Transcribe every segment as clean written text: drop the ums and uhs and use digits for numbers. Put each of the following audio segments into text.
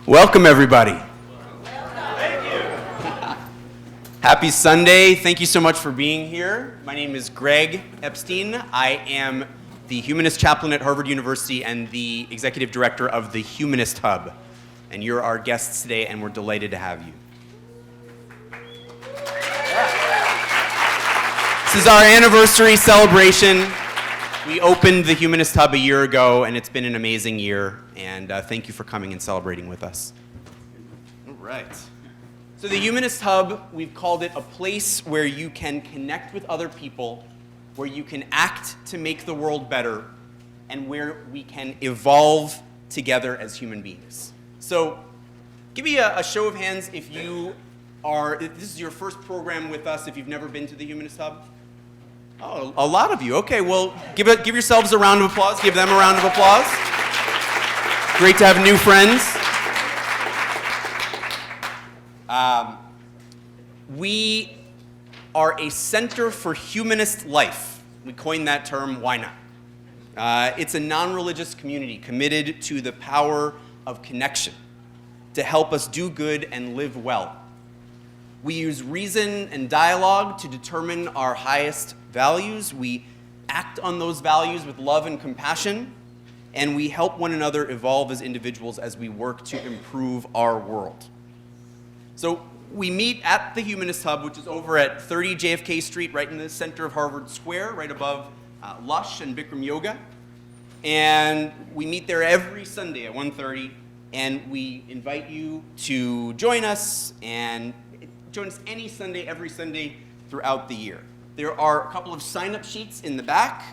Welcome, everybody. Thank you. Happy Sunday. Thank you so much for being here. My name is Greg Epstein. I am the Humanist Chaplain at Harvard University and the Executive Director of the Humanist Hub. And you're our guests today, and we're delighted to have you. This is our anniversary celebration. We opened the Humanist Hub a year ago, and it's been an amazing year. And thank you for coming and celebrating with us. All right. So the Humanist Hub, we've called it a place where you can connect with other people, where you can act to make the world better, and where we can evolve together as human beings. So give me a show of hands if this is your first program with us, if you've never been to the Humanist Hub. Oh, a lot of you. Okay, well, give yourselves a round of applause. Give them a round of applause. Great to have new friends. We are a center for Humanist Life. We coined that term, why not? It's a non-religious community committed to the power of connection to help us do good and live well. We use reason and dialogue to determine our highest values. We act on those values with love and compassion, and we help one another evolve as individuals as we work to improve our world. So we meet at the Humanist Hub, which is over at 30 JFK Street, right in the center of Harvard Square, right above Lush and Bikram Yoga. And we meet there every Sunday at 1:30, and we invite you to join us, and join us any Sunday, every Sunday throughout the year. There are a couple of sign-up sheets in the back.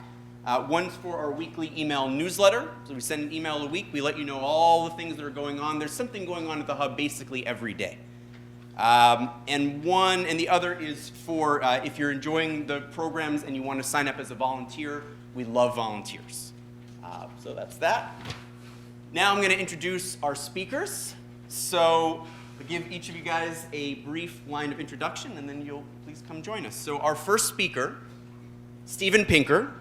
One's for our weekly email newsletter. So we send an email a week. We let you know all the things that are going on. There's something going on at the Hub basically every day. And the other is for if you're enjoying the programs and you want to sign up as a volunteer. We love volunteers. So that's that. Now I'm going to introduce our speakers. So I'll give each of you guys a brief line of introduction, and then you'll please come join us. So our first speaker, Steven Pinker,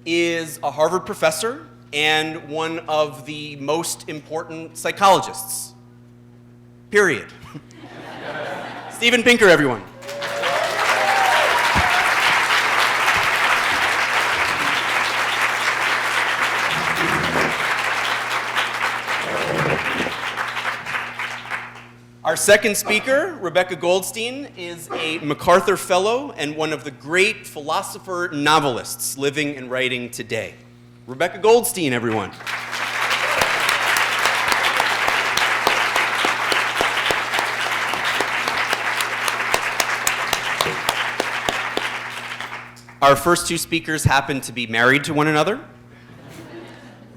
is a Harvard professor and one of the most important psychologists, period. Steven Pinker, everyone. Our second speaker, Rebecca Goldstein, is a MacArthur Fellow and one of the great philosopher novelists living and writing today. Rebecca Goldstein, everyone. Our first two speakers happen to be married to one another.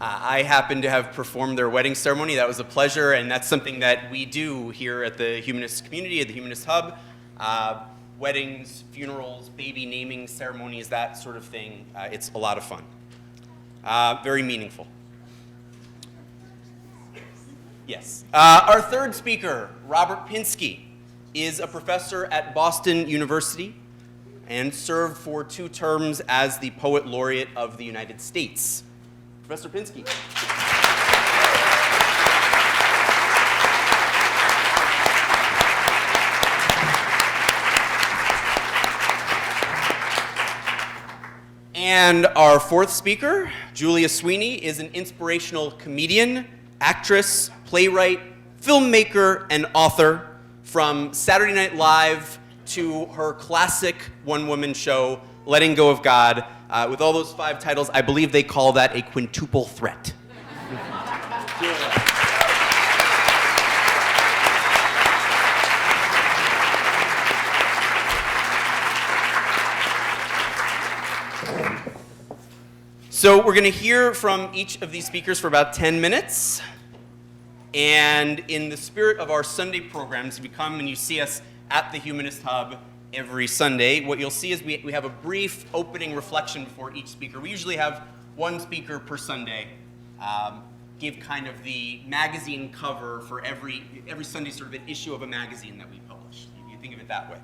I happen to have performed their wedding ceremony. That was a pleasure, and that's something that we do here at the Humanist community, at the Humanist Hub. Weddings, funerals, baby naming ceremonies, that sort of thing. It's a lot of fun. Very meaningful. Yes. Our third speaker, Robert Pinsky, is a professor at Boston University and served for 2 terms as the Poet Laureate of the United States. Professor Pinsky. And our fourth speaker, Julia Sweeney, is an inspirational comedian, actress, playwright, filmmaker, and author, from Saturday Night Live to her classic one-woman show, Letting Go of God. With all those 5 titles, I believe they call that a quintuple threat. So we're going to hear from each of these speakers for about 10 minutes. And in the spirit of our Sunday programs, if you come and you see us at the Humanist Hub every Sunday, what you'll see is we have a brief opening reflection before each speaker. We usually have 1 speaker per Sunday, give kind of the magazine cover for every Sunday, sort of an issue of a magazine that we publish. You think of it that way.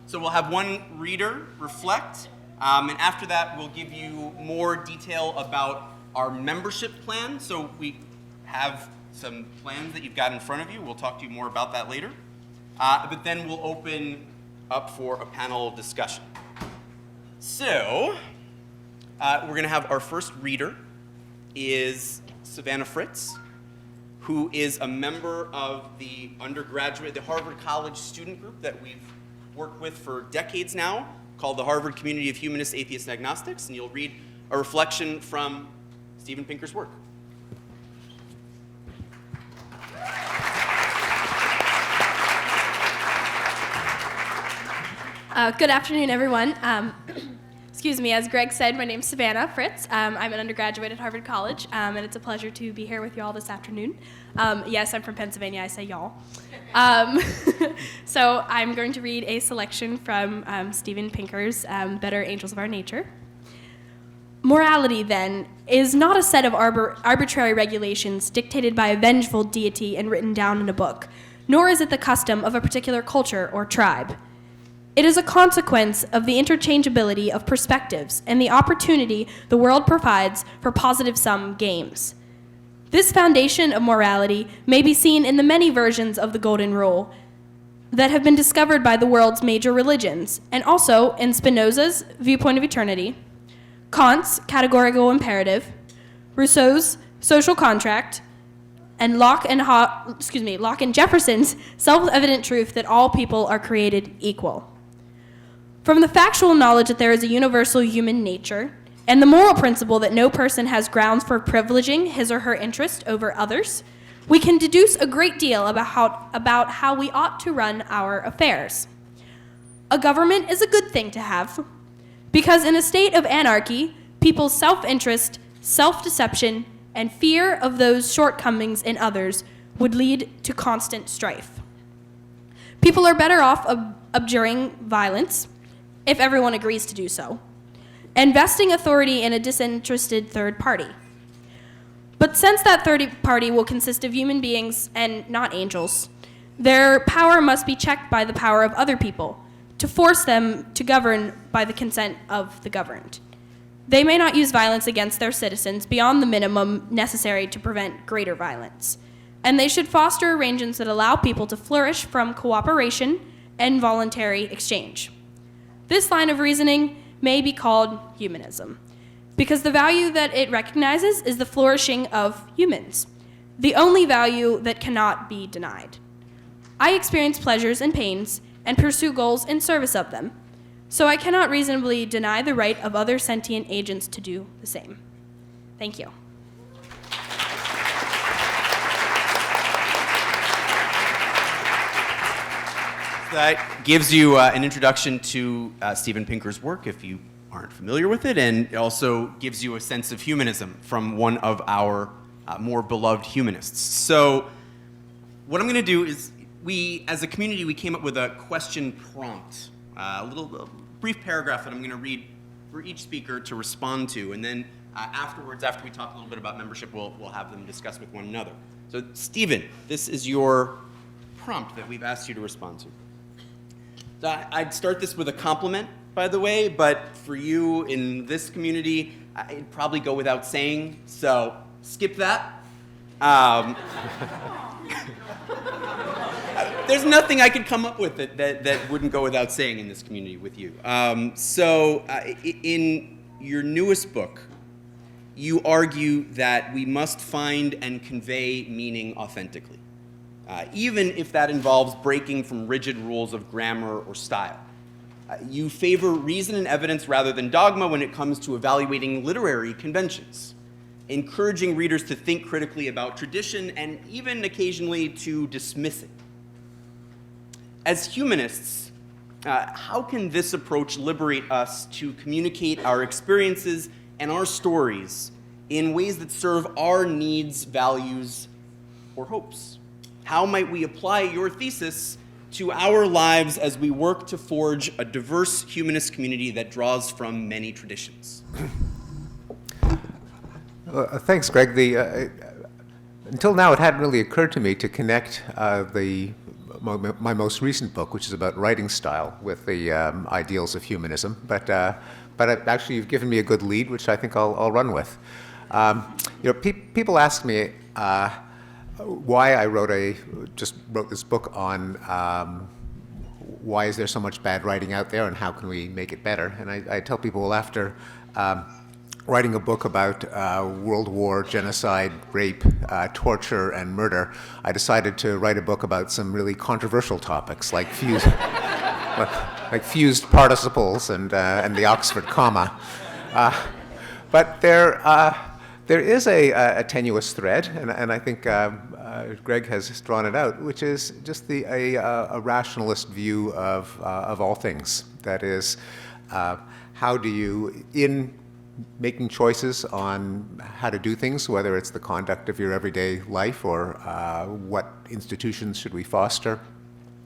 So we'll have 1 reader reflect, and after that we'll give you more detail about our membership plan. So we have some plans that you've got in front of you. We'll talk to you more about that later. But then we'll open up for a panel discussion. So, we're going to have our first reader is Savannah Fritz, who is a member of the Harvard College student group that we've worked with for decades now, called the Harvard Community of Humanists, Atheists, and Agnostics, and you'll read a reflection from Steven Pinker's work. Good afternoon, everyone. Excuse me, as Greg said, my name's Savannah Fritz. I'm an undergraduate at Harvard College, and it's a pleasure to be here with you all this afternoon. Yes, I'm from Pennsylvania, I say y'all. So I'm going to read a selection from Steven Pinker's Better Angels of Our Nature. Morality, then, is not a set of arbitrary regulations dictated by a vengeful deity and written down in a book, nor is it the custom of a particular culture or tribe. It is a consequence of the interchangeability of perspectives and the opportunity the world provides for positive-sum games. This foundation of morality may be seen in the many versions of the Golden Rule that have been discovered by the world's major religions, and also in Spinoza's viewpoint of eternity, Kant's categorical imperative, Rousseau's social contract, and Locke and Jefferson's self-evident truth that all people are created equal. From the factual knowledge that there is a universal human nature, and the moral principle that no person has grounds for privileging his or her interest over others, we can deduce a great deal about how we ought to run our affairs. A government is a good thing to have, because in a state of anarchy, people's self-interest, self-deception, and fear of those shortcomings in others would lead to constant strife. People are better off abjuring violence, if everyone agrees to do so, and vesting authority in a disinterested third party. But since that third party will consist of human beings and not angels, their power must be checked by the power of other people, to force them to govern by the consent of the governed. They may not use violence against their citizens beyond the minimum necessary to prevent greater violence, and they should foster arrangements that allow people to flourish from cooperation and voluntary exchange. This line of reasoning may be called humanism, because the value that it recognizes is the flourishing of humans, the only value that cannot be denied. I experience pleasures and pains and pursue goals in service of them, so I cannot reasonably deny the right of other sentient agents to do the same. Thank you. That gives you an introduction to Steven Pinker's work, if you aren't familiar with it, and it also gives you a sense of humanism from one of our more beloved humanists. So what I'm going to do is, as a community, we came up with a question prompt, a brief paragraph that I'm going to read for each speaker to respond to, and then afterwards, after we talk a little bit about membership, we'll have them discuss with one another. So Steven, this is your prompt that we've asked you to respond to. So I'd start this with a compliment, by the way, but for you in this community, it'd probably go without saying, so skip that. There's nothing I could come up with that wouldn't go without saying in this community with you. In your newest book, you argue that we must find and convey meaning authentically, even if that involves breaking from rigid rules of grammar or style. You favor reason and evidence rather than dogma when it comes to evaluating literary conventions, encouraging readers to think critically about tradition and even occasionally to dismiss it. As humanists, how can this approach liberate us to communicate our experiences and our stories in ways that serve our needs, values, or hopes? How might we apply your thesis to our lives as we work to forge a diverse humanist community that draws from many traditions? Thanks, Greg. Until now, it hadn't really occurred to me to connect my most recent book, which is about writing style, with the ideals of humanism. But actually, you've given me a good lead, which I think I'll run with. People ask me, why I wrote this book on why is there so much bad writing out there and how can we make it better. And I tell people, well, after writing a book about World War, genocide, rape, torture, and murder, I decided to write a book about some really controversial topics like fused participles and the Oxford comma. But there is a tenuous thread, and I think Greg has drawn it out, which is just a rationalist view of all things. That is, how do you, in making choices on how to do things, whether it's the conduct of your everyday life or what institutions should we foster,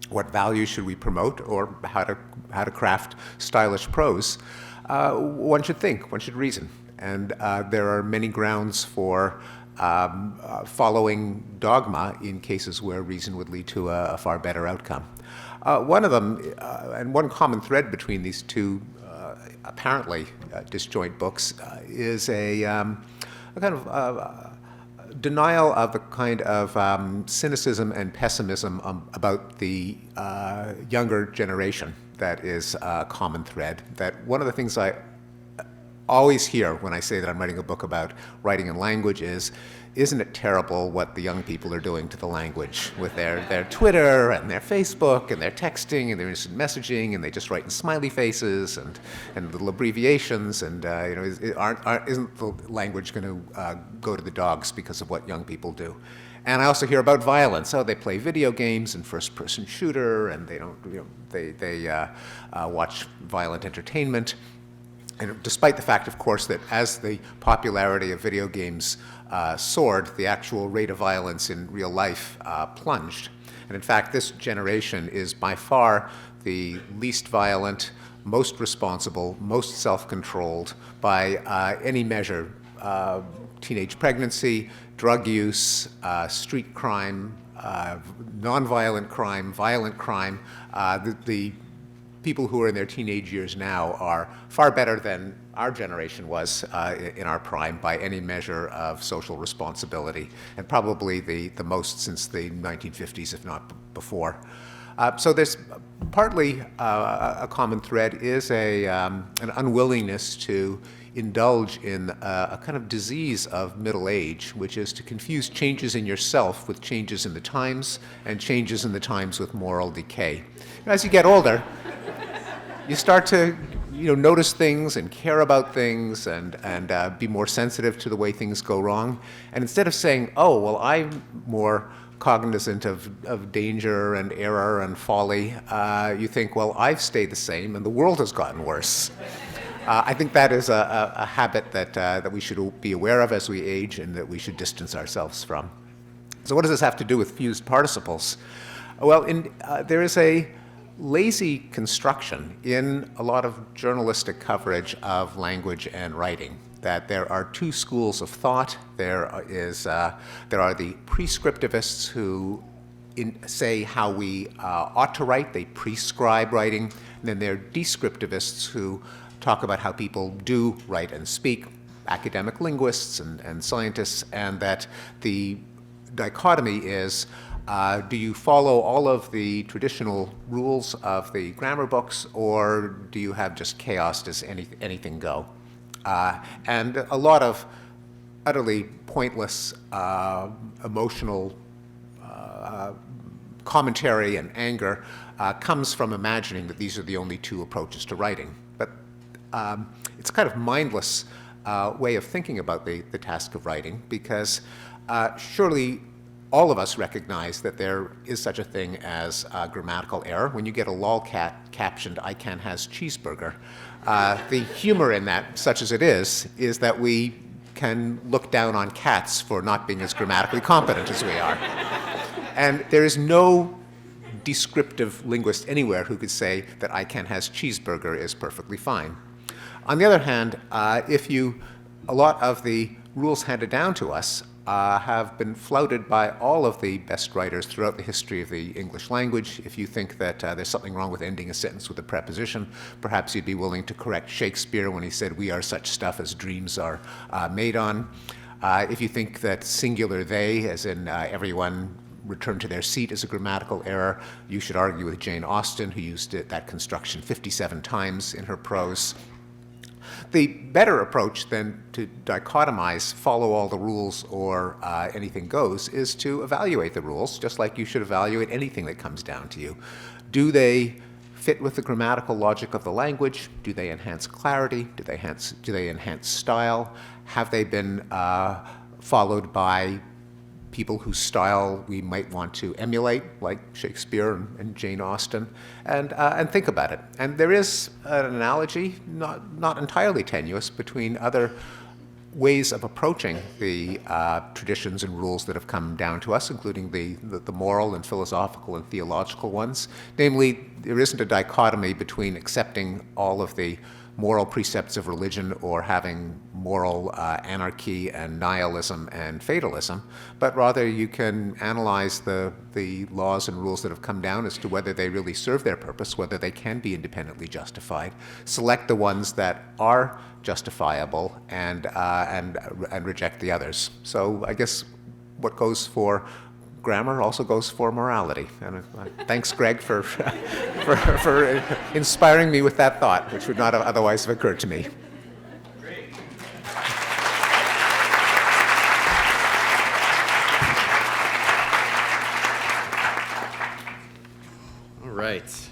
what values should we promote, or how to craft stylish prose, one should think, one should reason. And there are many grounds for following dogma in cases where reason would lead to a far better outcome. One of them, and one common thread between these two apparently disjoint books, is a kind of denial of the kind of cynicism and pessimism about the younger generation that is a common thread. That one of the things I always hear when I say that I'm writing a book about writing and language is, isn't it terrible what the young people are doing to the language with their Twitter and their Facebook and their texting and their instant messaging, and they just write in smiley faces and little abbreviations, and isn't the language going to go to the dogs because of what young people do? And I also hear about violence. Oh, they play video games and first-person shooter, and they don't, they watch violent entertainment. And despite the fact, of course, that as the popularity of video games soared, the actual rate of violence in real life plunged. And in fact, this generation is by far the least violent, most responsible, most self-controlled by any measure. Teenage pregnancy, drug use, street crime, nonviolent crime, violent crime. The people who are in their teenage years now are far better than our generation was in our prime by any measure of social responsibility, and probably the most since the 1950s, if not before. So there's partly a common thread is an unwillingness to indulge in a kind of disease of middle age, which is to confuse changes in yourself with changes in the times, and changes in the times with moral decay. As you get older, you start to notice things and care about things and be more sensitive to the way things go wrong. And instead of saying, oh, well, I'm more cognizant of danger and error and folly, you think, well, I've stayed the same and the world has gotten worse. I think that is a habit that we should be aware of as we age and that we should distance ourselves from. So what does this have to do with fused participles? Well, there is a lazy construction in a lot of journalistic coverage of language and writing, that there are two schools of thought. There are the prescriptivists who say how we ought to write, they prescribe writing, and then there are descriptivists who talk about how people do write and speak, academic linguists and scientists, and that the dichotomy is, do you follow all of the traditional rules of the grammar books, or do you have just chaos, does anything go? And a lot of utterly pointless emotional commentary and anger comes from imagining that these are the only two approaches to writing. But it's a kind of mindless way of thinking about the task of writing, because surely all of us recognize that there is such a thing as grammatical error. When you get a lolcat captioned, "I can has cheeseburger," the humor in that, such as it is that we can look down on cats for not being as grammatically competent as we are. And there is no descriptive linguist anywhere who could say that "I can has cheeseburger" is perfectly fine. On the other hand, a lot of the rules handed down to us have been flouted by all of the best writers throughout the history of the English language. If you think that there's something wrong with ending a sentence with a preposition, perhaps you'd be willing to correct Shakespeare when he said, "We are such stuff as dreams are made on." If you think that singular they, as in everyone return to their seat, is a grammatical error, you should argue with Jane Austen, who used that construction 57 times in her prose. The better approach than to dichotomize, follow all the rules or anything goes, is to evaluate the rules, just like you should evaluate anything that comes down to you. Do they fit with the grammatical logic of the language? Do they enhance clarity? Do they enhance style? Have they been followed by people whose style we might want to emulate, like Shakespeare and Jane Austen, and think about it. And there is an analogy, not entirely tenuous, between other ways of approaching the traditions and rules that have come down to us, including the moral and philosophical and theological ones. Namely, there isn't a dichotomy between accepting all of the moral precepts of religion or having moral anarchy and nihilism and fatalism, but rather you can analyze the laws and rules that have come down as to whether they really serve their purpose, whether they can be independently justified, select the ones that are justifiable, and reject the others. So I guess what goes for grammar also goes for morality. And thanks, Greg, for inspiring me with that thought, which would not have otherwise have occurred to me. Great. All right.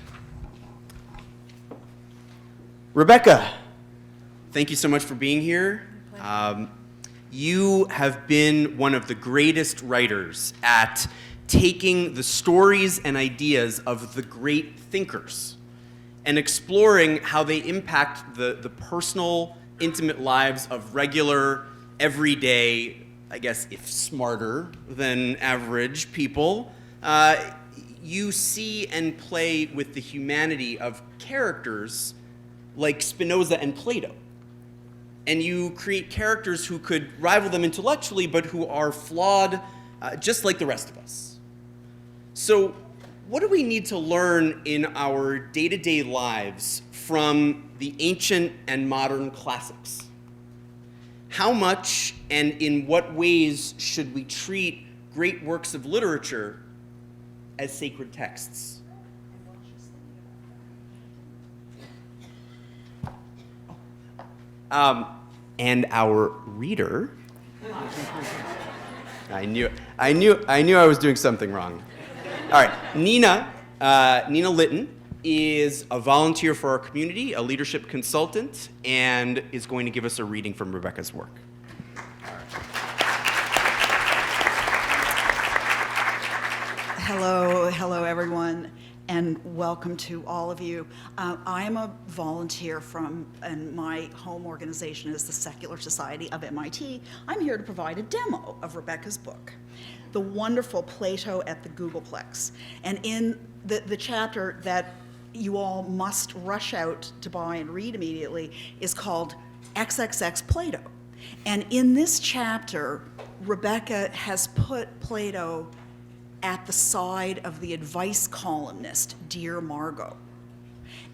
Rebecca, thank you so much for being here. You have been one of the greatest writers at taking the stories and ideas of the great thinkers and exploring how they impact the personal, intimate lives of regular, everyday, I guess if smarter than average people. You see and play with the humanity of characters like Spinoza and Plato. And you create characters who could rival them intellectually, but who are flawed just like the rest of us. So what do we need to learn in our day-to-day lives from the ancient and modern classics? How much and in what ways should we treat great works of literature as sacred texts? And our reader, I knew I was doing something wrong. All right, Nina Litton is a volunteer for our community, a leadership consultant, and is going to give us a reading from Rebecca's work. Hello everyone, and welcome to all of you. I am a volunteer and my home organization is the Secular Society of MIT. I'm here to provide a demo of Rebecca's book, The Wonderful Plato at the Googleplex. And in the chapter that you all must rush out to buy and read immediately is called XXX Plato. And in this chapter, Rebecca has put Plato at the side of the advice columnist, Dear Margot.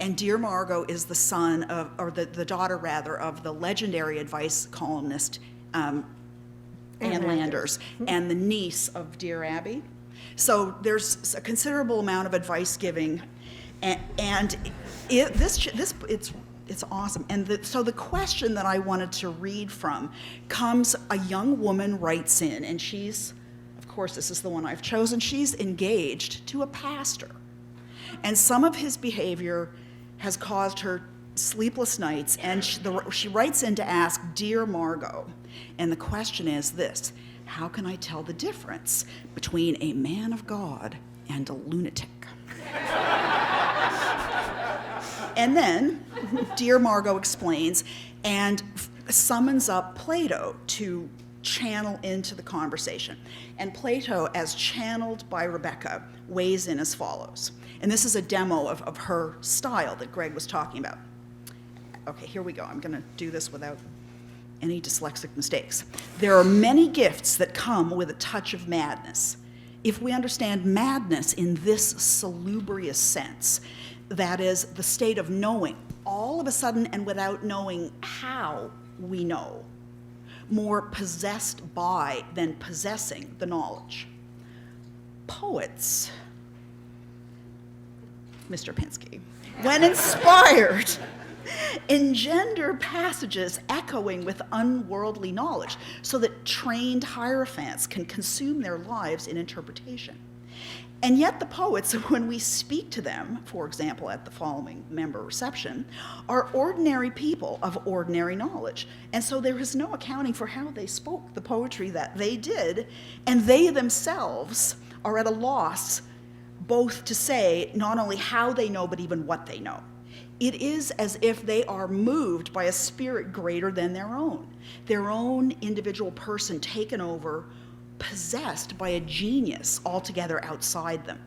And Dear Margot is the son of, or the daughter rather, of the legendary advice columnist Ann Landers, and the niece of Dear Abby. So there's a considerable amount of advice giving, and it's awesome. And so the question that I wanted to read from comes, a young woman writes in, and she's, of course, this is the one I've chosen. She's engaged to a pastor. And some of his behavior has caused her sleepless nights. And she writes in to ask, Dear Margot. And the question is this: how can I tell the difference between a man of God and a lunatic? And then Dear Margot explains and summons up Plato to channel into the conversation. And Plato, as channeled by Rebecca, weighs in as follows. And this is a demo of her style that Greg was talking about. Okay, here we go. I'm going to do this without any dyslexic mistakes. There are many gifts that come with a touch of madness. If we understand madness in this salubrious sense, that is, the state of knowing, all of a sudden and without knowing how we know, more possessed by than possessing the knowledge. Poets, Mr. Pinsky, when inspired, engender passages echoing with unworldly knowledge so that trained hierophants can consume their lives in interpretation. And yet the poets, when we speak to them, for example, at the following member reception, are ordinary people of ordinary knowledge. And so there is no accounting for how they spoke the poetry that they did, and they themselves are at a loss both to say not only how they know, but even what they know. It is as if they are moved by a spirit greater than their own individual person taken over, possessed by a genius altogether outside them.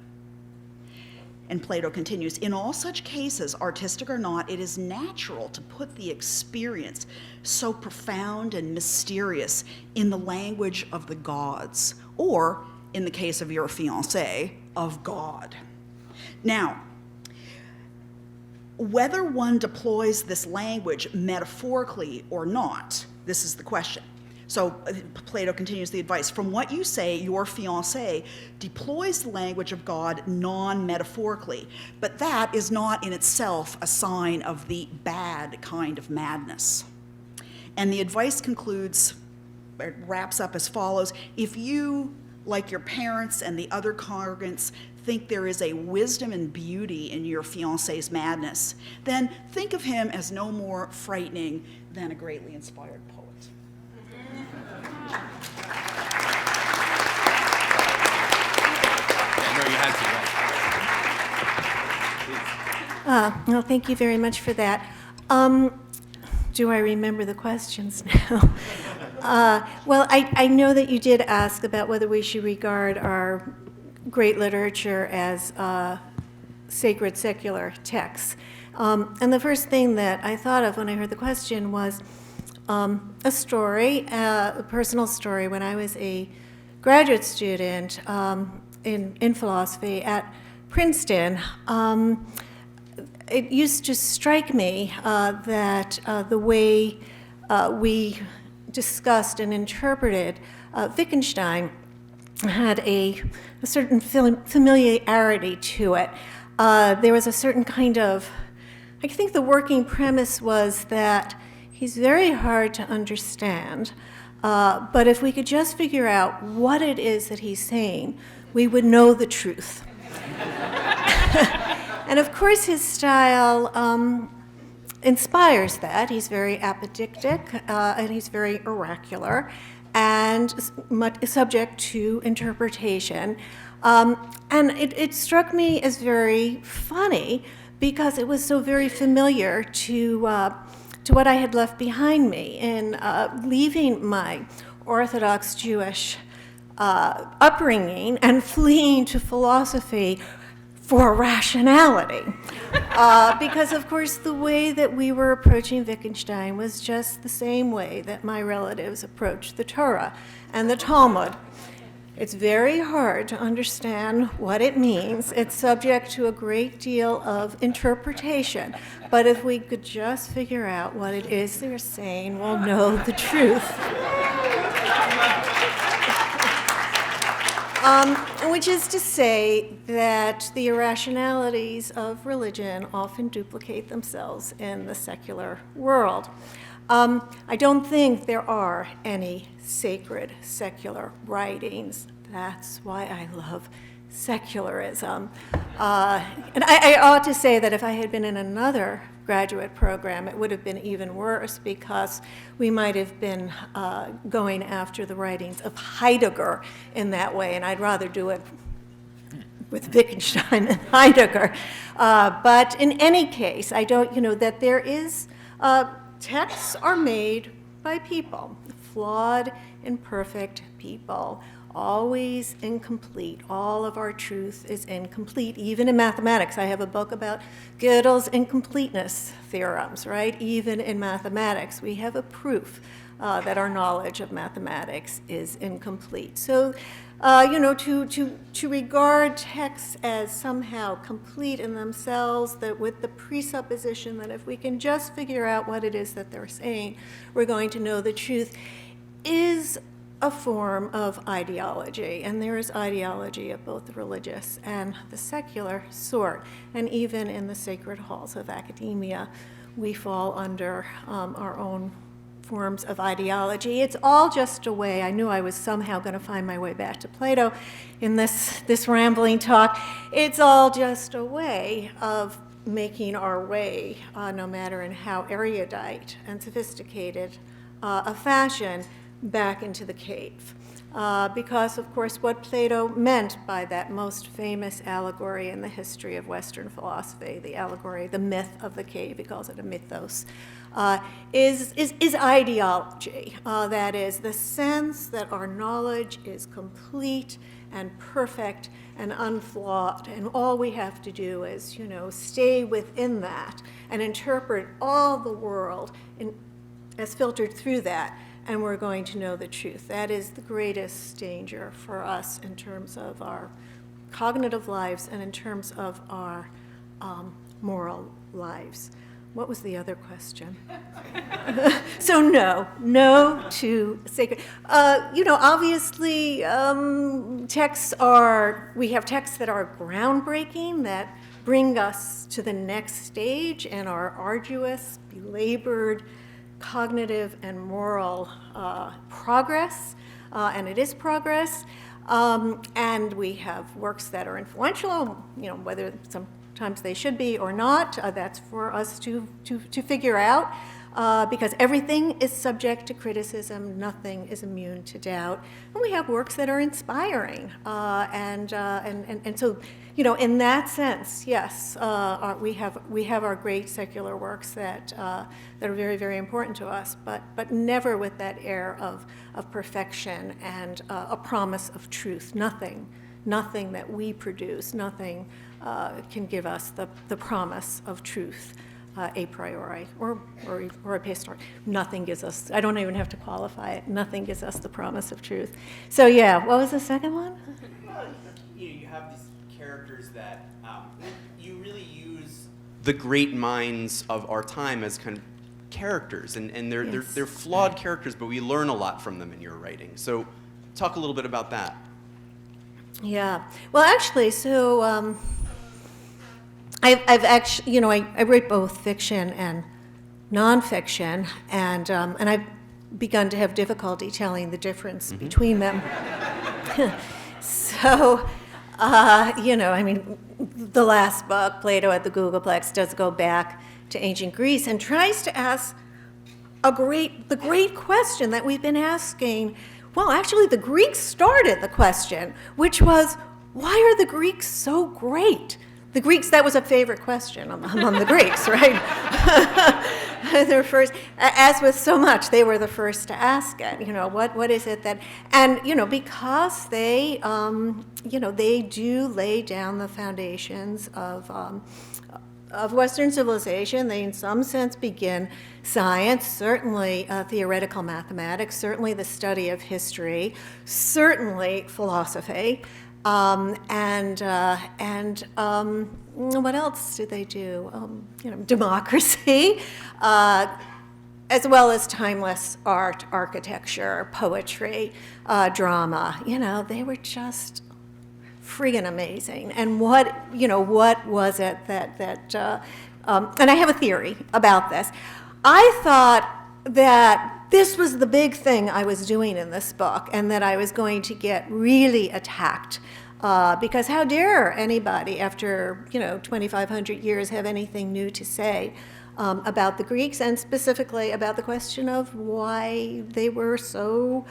And Plato continues, in all such cases, artistic or not, it is natural to put the experience so profound and mysterious in the language of the gods, or, in the case of your fiancé, of God. Now, whether one deploys this language metaphorically or not, this is the question. So Plato continues the advice. From what you say, your fiancé deploys the language of God non-metaphorically, but that is not in itself a sign of the bad kind of madness. And the advice concludes, it wraps up as follows. If you, like your parents and the other congregants, think there is a wisdom and beauty in your fiancé's madness, then think of him as no more frightening than a greatly inspired poet. Well, thank you very much for that. Do I remember the questions now? Well, I know that you did ask about whether we should regard our great literature as sacred secular texts. And the first thing that I thought of when I heard the question was a story, a personal story. When I was a graduate student in philosophy at Princeton, it used to strike me that the way we discussed and interpreted Wittgenstein had a certain familiarity to it. There was a certain kind of, I think the working premise was that he's very hard to understand, but if we could just figure out what it is that he's saying, we would know the truth. And of course his style inspires that. He's very apodictic and he's very oracular and subject to interpretation. And it struck me as very funny because it was so very familiar to what I had left behind me in leaving my Orthodox Jewish upbringing and fleeing to philosophy for rationality. Because, of course, the way that we were approaching Wittgenstein was just the same way that my relatives approached the Torah and the Talmud. It's very hard to understand what it means. It's subject to a great deal of interpretation. But if we could just figure out what it is they're saying, we'll know the truth. Which is to say that the irrationalities of religion often duplicate themselves in the secular world. I don't think there are any sacred secular writings. That's why I love secularism. And I ought to say that if I had been in another graduate program, it would have been even worse because we might have been going after the writings of Heidegger in that way, and I'd rather do it with Wittgenstein than Heidegger. But in any case, I don't, that there is, texts are made by people, flawed, imperfect people, always incomplete. All of our truth is incomplete, even in mathematics. I have a book about Gödel's incompleteness theorems, right? Even in mathematics, we have a proof that our knowledge of mathematics is incomplete. So, to regard texts as somehow complete in themselves, that with the presupposition that if we can just figure out what it is that they're saying, we're going to know the truth, is a form of ideology, and there is ideology of both the religious and the secular sort. And even in the sacred halls of academia, we fall under our own forms of ideology. It's all just a way. I knew I was somehow going to find my way back to Plato in this rambling talk. It's all just a way of making our way, no matter in how erudite and sophisticated a fashion, back into the cave. Because, of course, what Plato meant by that most famous allegory in the history of Western philosophy, the allegory, the myth of the cave, he calls it a mythos, is ideology. That is, the sense that our knowledge is complete and perfect and unflawed, and all we have to do is, stay within that and interpret all the world as filtered through that, and we're going to know the truth. That is the greatest danger for us in terms of our cognitive lives and in terms of our moral lives. What was the other question? So no to sacred. Obviously, we have texts that are groundbreaking, that bring us to the next stage in our arduous, belabored, cognitive and moral progress, and it is progress. And we have works that are influential, whether sometimes they should be or not. That's for us to figure out, because everything is subject to criticism. Nothing is immune to doubt. And we have works that are inspiring, and so, in that sense, yes, we have our great secular works that are very, very important to us, but never with that air of perfection and a promise of truth. Nothing that we produce, nothing can give us the promise of truth a priori or a posteriori. Nothing gives us, I don't even have to qualify it, nothing gives us the promise of truth. So yeah, what was the second one? You have these characters that you really use the great minds of our time as kind of characters, and they're flawed characters, but we learn a lot from them in your writing. So talk a little bit about that. Yeah. Well, actually, so I've actually, I write both fiction and nonfiction, and I've begun to have difficulty telling the difference between them. So, the last book, Plato at the Googleplex, does go back to ancient Greece and tries to ask the great question that we've been asking. Well, actually, the Greeks started the question, which was, why are the Greeks so great? The Greeks, that was a favorite question among the Greeks, right? They're first, as with so much, they were the first to ask it. What is it that, and because they, they do lay down the foundations of Western civilization. They, in some sense, begin science, certainly theoretical mathematics, certainly the study of history, certainly philosophy. What else did they do? Democracy, as well as timeless art, architecture, poetry, drama. They were just friggin' amazing. And what was it that and I have a theory about this. I thought that this was the big thing I was doing in this book, and that I was going to get really attacked. Because how dare anybody, after 2,500 years, have anything new to say about the Greeks, and specifically about the question of why they were so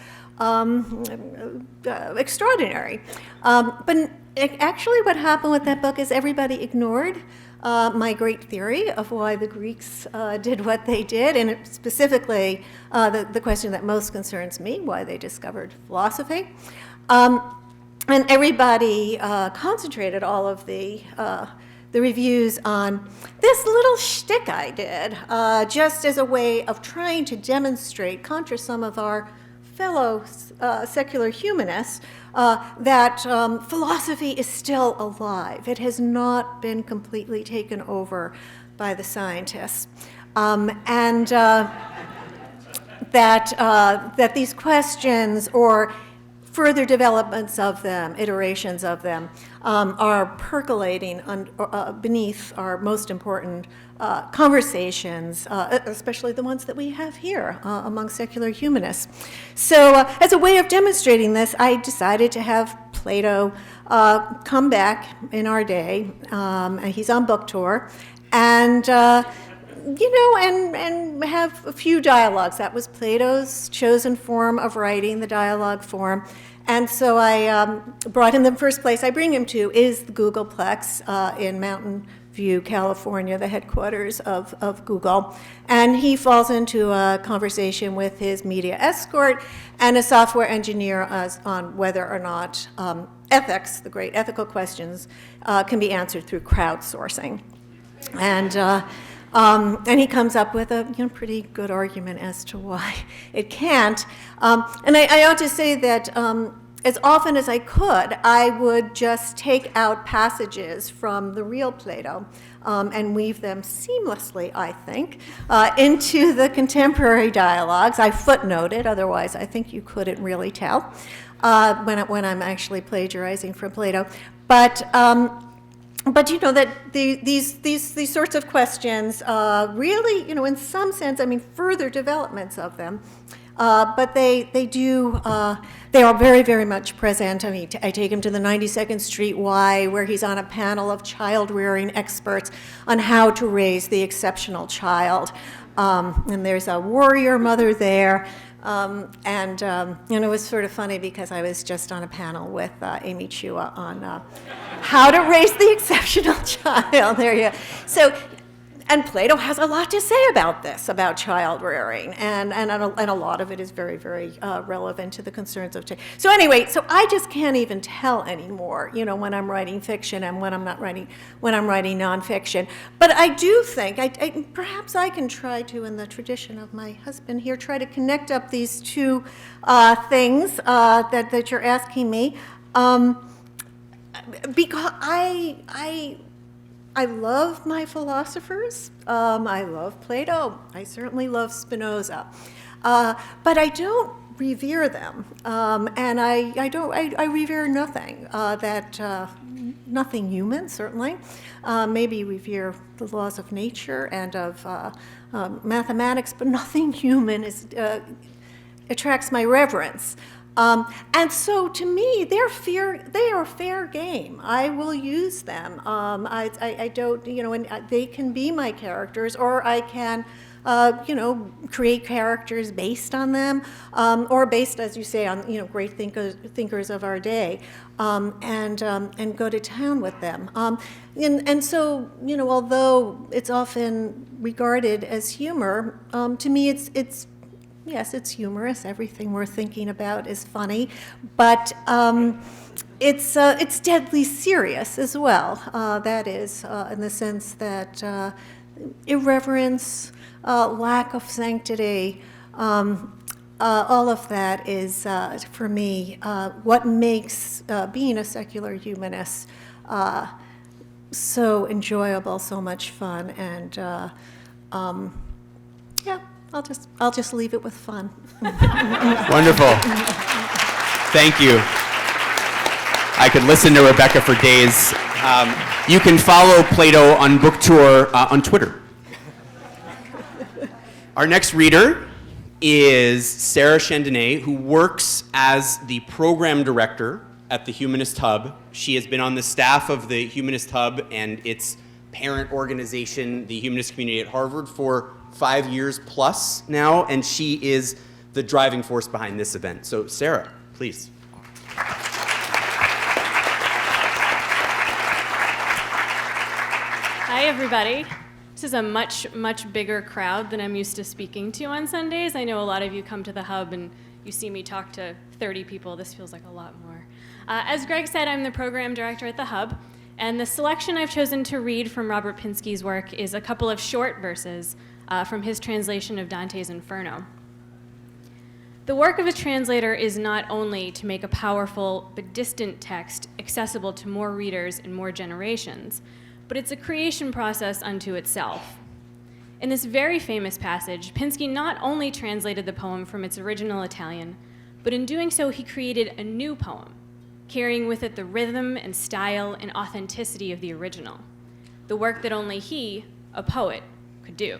extraordinary. But actually what happened with that book is everybody ignored my great theory of why the Greeks did what they did, and specifically the question that most concerns me, why they discovered philosophy. And everybody concentrated all of the reviews on this little shtick I did, just as a way of trying to demonstrate, contra some of our fellow secular humanists, that philosophy is still alive. It has not been completely taken over by the scientists. that these questions or further developments of them, iterations of them, are percolating beneath our most important conversations, especially the ones that we have here among secular humanists. So as a way of demonstrating this, I decided to have Plato come back in our day. He's on book tour, and and have a few dialogues. That was Plato's chosen form of writing, the dialogue form. And so I brought him, the first place I bring him to is the Googleplex in Mountain View, California, the headquarters of Google. And he falls into a conversation with his media escort and a software engineer on whether or not ethics, the great ethical questions, can be answered through crowdsourcing. And he comes up with a pretty good argument as to why it can't. And I ought to say that as often as I could, I would just take out passages from the real Plato and weave them seamlessly, I think, into the contemporary dialogues. I footnoted, otherwise I think you couldn't really tell when I'm actually plagiarizing from Plato. But that these sorts of questions really, in some sense, further developments of them, but they are very, very much present. I take him to the 92nd Street Y, where he's on a panel of child-rearing experts on how to raise the exceptional child. And there's a warrior mother there. And it was sort of funny because I was just on a panel with Amy Chua on how to raise the exceptional child. There you go. So, and Plato has a lot to say about this, about child rearing, and a lot of it is very, very relevant to the concerns of today. So anyway, so I just can't even tell anymore, when I'm writing fiction and when I'm writing nonfiction. But I do think, perhaps I can try to, in the tradition of my husband here, try to connect up these two things that you're asking me, because I love my philosophers. I love Plato. I certainly love Spinoza. But I don't revere them. And I revere nothing nothing human, certainly. Maybe revere the laws of nature and of mathematics, but nothing human attracts my reverence. And so to me, they are fair game. I will use them. I don't, and they can be my characters, or I can, create characters based on them, or based, as you say, on, great thinkers of our day, and go to town with them. And so, although it's often regarded as humor, to me yes, it's humorous. Everything we're thinking about is funny, but it's deadly serious as well. That is, in the sense that irreverence, lack of sanctity, all of that is, for me, what makes being a secular humanist so enjoyable, so much fun, and yeah. I'll just leave it with fun. Wonderful. Thank you. I could listen to Rebecca for days. You can follow Plato on book tour on Twitter. Our next reader is Sarah Chandonnet, who works as the program director at the Humanist Hub. She has been on the staff of the Humanist Hub and its parent organization, the Humanist Community at Harvard, for 5 years plus now, and she is the driving force behind this event. So Sarah, please. Hi, everybody. This is a much, much bigger crowd than I'm used to speaking to on Sundays. I know a lot of you come to the Hub and you see me talk to 30 people. This feels like a lot more. As Greg said, I'm the program director at the Hub, and the selection I've chosen to read from Robert Pinsky's work is a couple of short verses from his translation of Dante's Inferno. The work of a translator is not only to make a powerful but distant text accessible to more readers in more generations, but it's a creation process unto itself. In this very famous passage, Pinsky not only translated the poem from its original Italian, but in doing so, he created a new poem, carrying with it the rhythm and style and authenticity of the original, the work that only he, a poet, could do.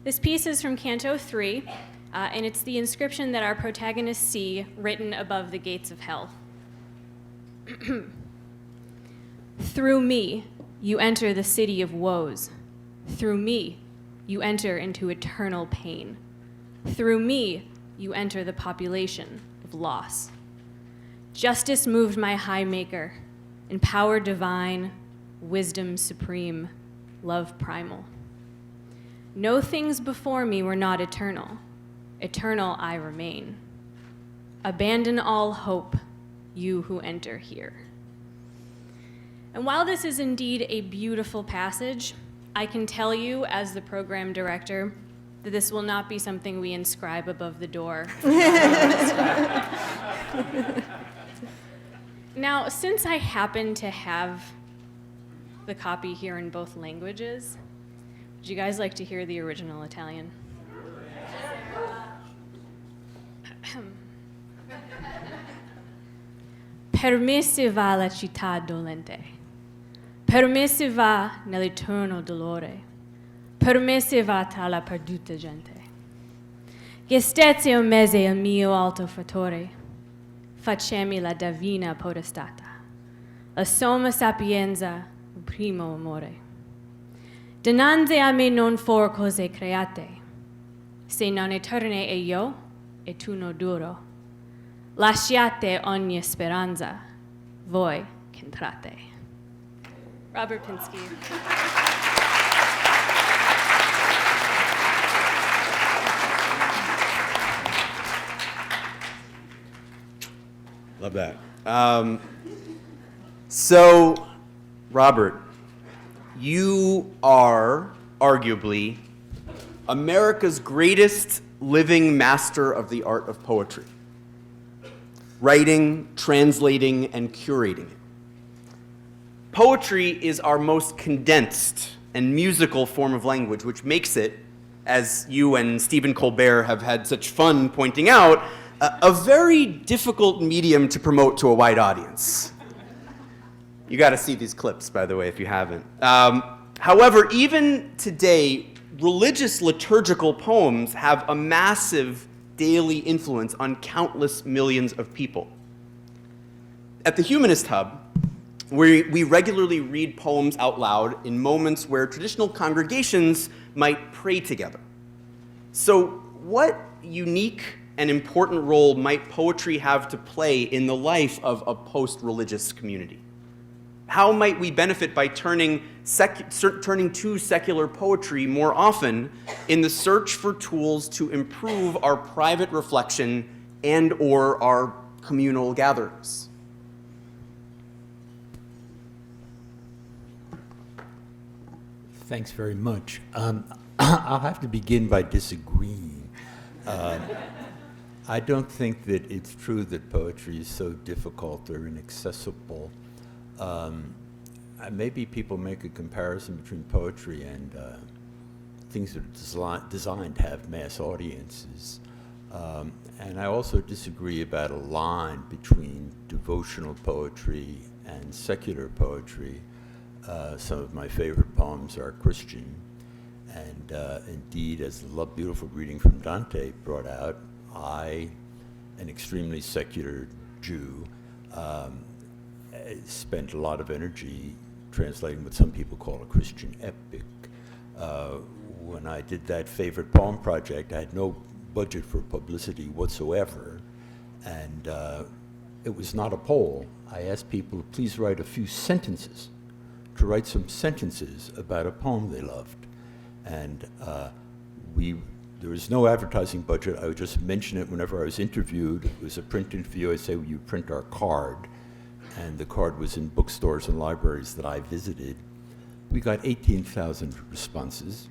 This piece is from Canto 3, and it's the inscription that our protagonists see written above the gates of hell. Through me, you enter the city of woes. Through me, you enter into eternal pain. Through me, you enter the population of loss. Justice moved my high maker, in power divine, wisdom supreme, love primal. No things before me were not eternal. Eternal I remain. Abandon all hope, you who enter here. And while this is indeed a beautiful passage, I can tell you, as the program director, that this will not be something we inscribe above the door. Now, since I happen to have the copy here in both languages, would you guys like to hear the original Italian? Per me si va la città dolente, per me si va nell'eterno dolore, per me si va tra la perduta gente. Che stezio mese il mio alto fattore, facemi la divina podestata, la somma sapienza, il primo amore. Dinanzi a me non for cose create, se non eterne e io, e tu no duro. Lasciate ogni speranza, voi che entrate. Robert Pinsky. Love that. So, Robert, you are arguably America's greatest living master of the art of poetry. Writing, translating, and curating it. Poetry is our most condensed and musical form of language, which makes it, as you and Stephen Colbert have had such fun pointing out, a very difficult medium to promote to a wide audience. You got to see these clips, by the way, if you haven't. However, even today, religious liturgical poems have a massive daily influence on countless millions of people. At the Humanist Hub, we regularly read poems out loud in moments where traditional congregations might pray together. So, what unique and important role might poetry have to play in the life of a post-religious community? How might we benefit by turning to secular poetry more often in the search for tools to improve our private reflection and or our communal gatherings? Thanks very much. I'll have to begin by disagreeing. I don't think that it's true that poetry is so difficult or inaccessible. Maybe people make a comparison between poetry and things that are designed to have mass audiences. And I also disagree about a line between devotional poetry and secular poetry. Some of my favorite poems are Christian. And indeed, as the Love Beautiful reading from Dante brought out, I, an extremely secular Jew, spent a lot of energy translating what some people call a Christian epic. When I did that favorite poem project, I had no budget for publicity whatsoever, and it was not a poll. I asked people to please write a few sentences, to write some sentences about a poem they loved. And there was no advertising budget. I would just mention it whenever I was interviewed. It was a print interview. I'd say, will you print our card? And the card was in bookstores and libraries that I visited. We got 18,000 responses.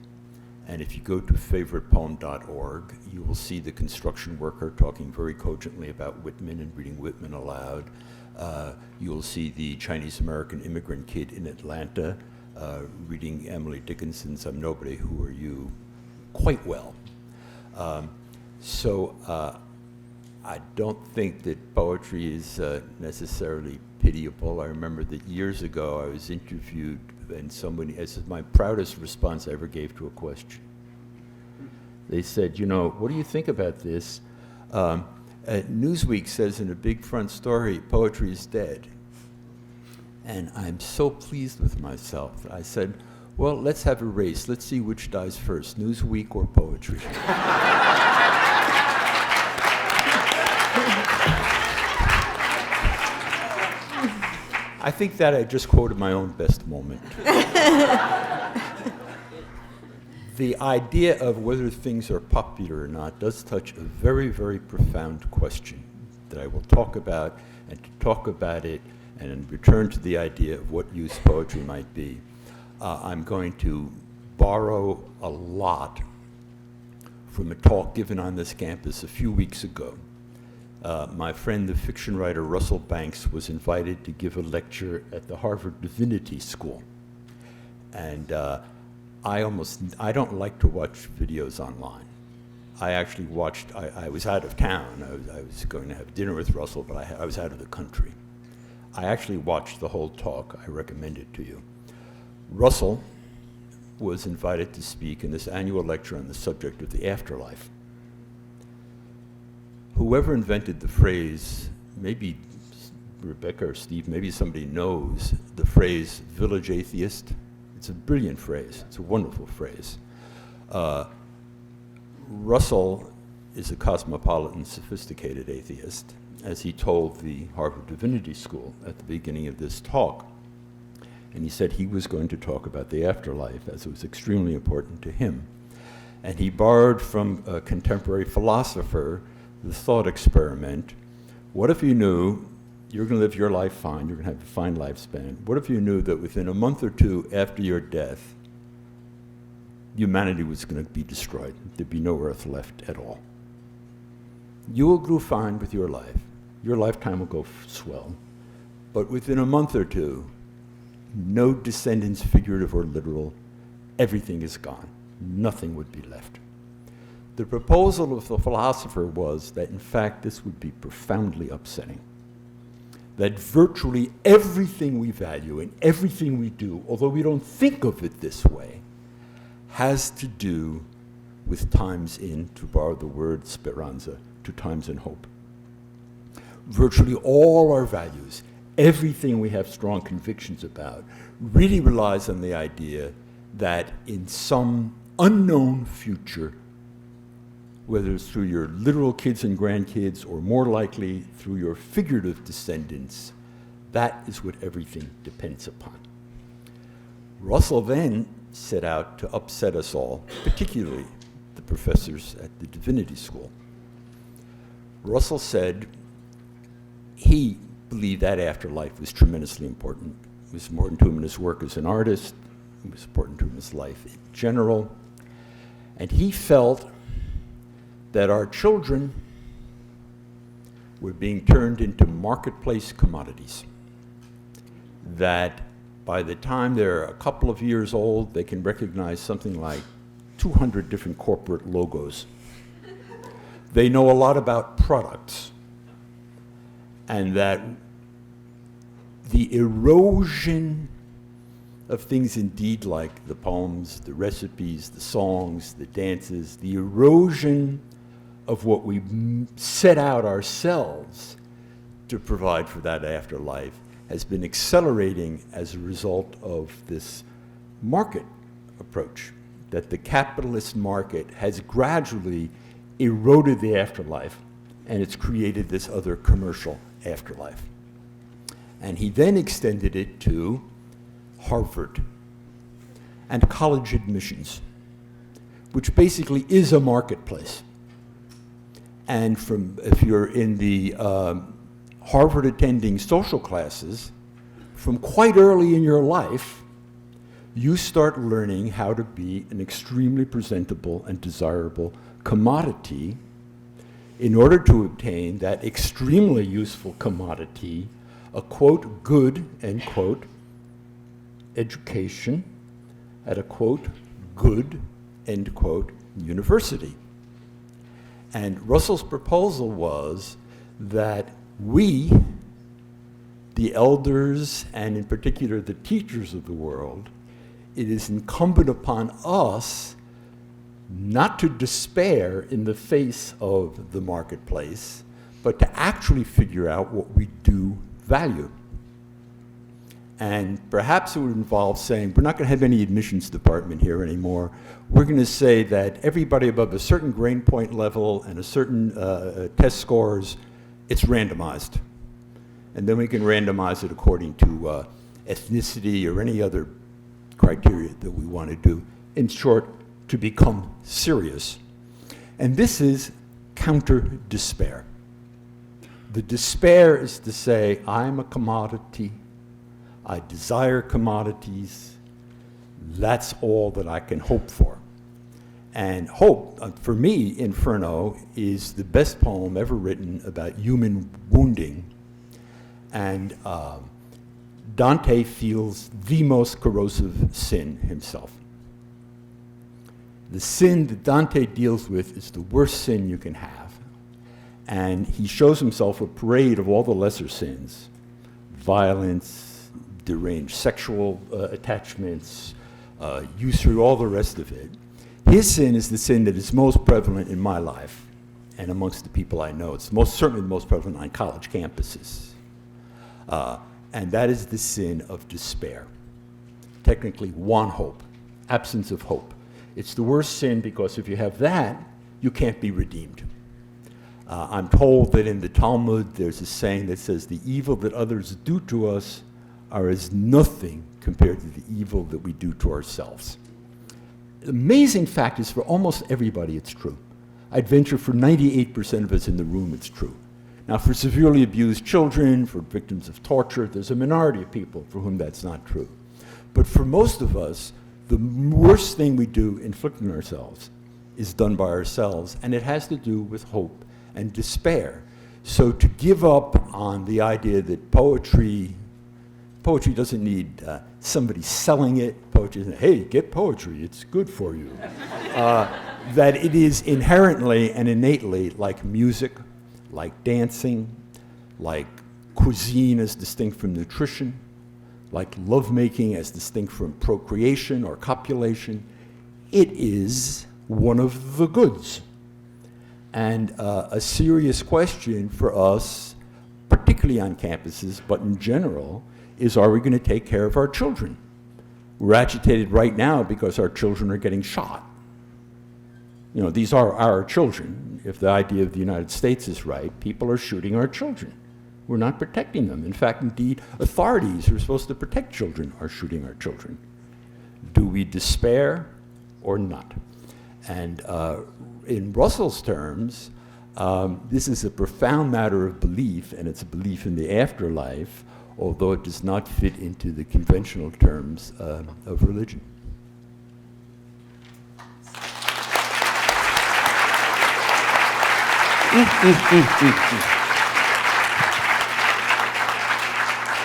And if you go to favoritepoem.org, you will see the construction worker talking very cogently about Whitman and reading Whitman aloud. You will see the Chinese-American immigrant kid in Atlanta reading Emily Dickinson's I'm Nobody, Who Are You quite well. So I don't think that poetry is necessarily pitiable. I remember that years ago I was interviewed and somebody, this is my proudest response I ever gave to a question. They said, you know, what do you think about this? Newsweek says in a big front story, poetry is dead. And I'm so pleased with myself. I said, well, let's have a race. Let's see which dies first, Newsweek or poetry. I think that I just quoted my own best moment. The idea of whether things are popular or not does touch a very, very profound question that I will talk about, and to talk about it and return to the idea of what use poetry might be. I'm going to borrow a lot from a talk given on this campus a few weeks ago. My friend, the fiction writer Russell Banks, was invited to give a lecture at the Harvard Divinity School. And I don't like to watch videos online. I actually watched, I was out of town. I was going to have dinner with Russell, but I was out of the country. I actually watched the whole talk. I recommend it to you. Russell was invited to speak in this annual lecture on the subject of the afterlife. Whoever invented the phrase, maybe Rebecca or Steve, maybe somebody knows the phrase village atheist. It's a brilliant phrase. It's a wonderful phrase. Russell is a cosmopolitan, sophisticated atheist, as he told the Harvard Divinity School at the beginning of this talk. And he said he was going to talk about the afterlife, as it was extremely important to him. And he borrowed from a contemporary philosopher the thought experiment. What if you knew you're going to live your life fine, you're going to have a fine lifespan? What if you knew that within a month or two after your death, humanity was going to be destroyed? There'd be no earth left at all. You will do fine with your life. Your lifetime will go swell. But within a month or two, no descendants, figurative or literal, everything is gone. Nothing would be left. The proposal of the philosopher was that, in fact, this would be profoundly upsetting. That virtually everything we value and everything we do, although we don't think of it this way, has to do with times in, to borrow the word speranza, to times in hope. Virtually all our values, everything we have strong convictions about, really relies on the idea that in some unknown future, whether it's through your literal kids and grandkids, or more likely through your figurative descendants, that is what everything depends upon. Russell then set out to upset us all, particularly the professors at the Divinity School. Russell said he believed that afterlife was tremendously important. It was important to him in his work as an artist. It was important to him in his life in general. And he felt that our children were being turned into marketplace commodities. That by the time they're a couple of years old, they can recognize something like 200 different corporate logos. They know a lot about products. And that the erosion of things indeed like the poems, the recipes, the songs, the dances, the erosion of what we set out ourselves to provide for that afterlife has been accelerating as a result of this market approach, that the capitalist market has gradually eroded the afterlife, and it's created this other commercial afterlife. And he then extended it to Harvard and college admissions, which basically is a marketplace. And if you're in the Harvard attending social classes, from quite early in your life, you start learning how to be an extremely presentable and desirable commodity in order to obtain that extremely useful commodity, a quote, good, end quote, education at a, quote, good, end quote, university. And Russell's proposal was that we, the elders, and in particular the teachers of the world, it is incumbent upon us not to despair in the face of the marketplace, but to actually figure out what we do value. And perhaps it would involve saying, we're not going to have any admissions department here anymore. We're going to say that everybody above a certain grade point level and a certain test scores, it's randomized. And then we can randomize it according to ethnicity or any other criteria that we want to do. In short, to become serious. And this is counter-despair. The despair is to say, I'm a commodity, I desire commodities, that's all that I can hope for. And hope, for me, Inferno is the best poem ever written about human wounding. And Dante feels the most corrosive sin himself. The sin that Dante deals with is the worst sin you can have. And he shows himself a parade of all the lesser sins: violence, deranged sexual attachments, usury, all the rest of it. His sin is the sin that is most prevalent in my life and amongst the people I know. It's certainly the most prevalent on college campuses. And that is the sin of despair. Technically, want hope, absence of hope. It's the worst sin because if you have that, you can't be redeemed. I'm told that in the Talmud there's a saying that says the evil that others do to us are as nothing compared to the evil that we do to ourselves. The amazing fact is for almost everybody it's true. I'd venture for 98% of us in the room it's true. Now for severely abused children, for victims of torture, there's a minority of people for whom that's not true. But for most of us, the worst thing we do inflicting ourselves is done by ourselves, and it has to do with hope and despair. So to give up on the idea that poetry doesn't need somebody selling it, poetry isn't, hey, get poetry, it's good for you. That it is inherently and innately like music, like dancing, like cuisine as distinct from nutrition, like lovemaking as distinct from procreation or copulation. It is one of the goods. And a serious question for us, particularly on campuses, but in general, is are we going to take care of our children? We're agitated right now because our children are getting shot. You know, these are our children. If the idea of the United States is right, people are shooting our children. We're not protecting them. In fact, indeed, authorities who are supposed to protect children are shooting our children. Do we despair or not? And in Russell's terms, this is a profound matter of belief, and it's a belief in the afterlife, although it does not fit into the conventional terms of religion.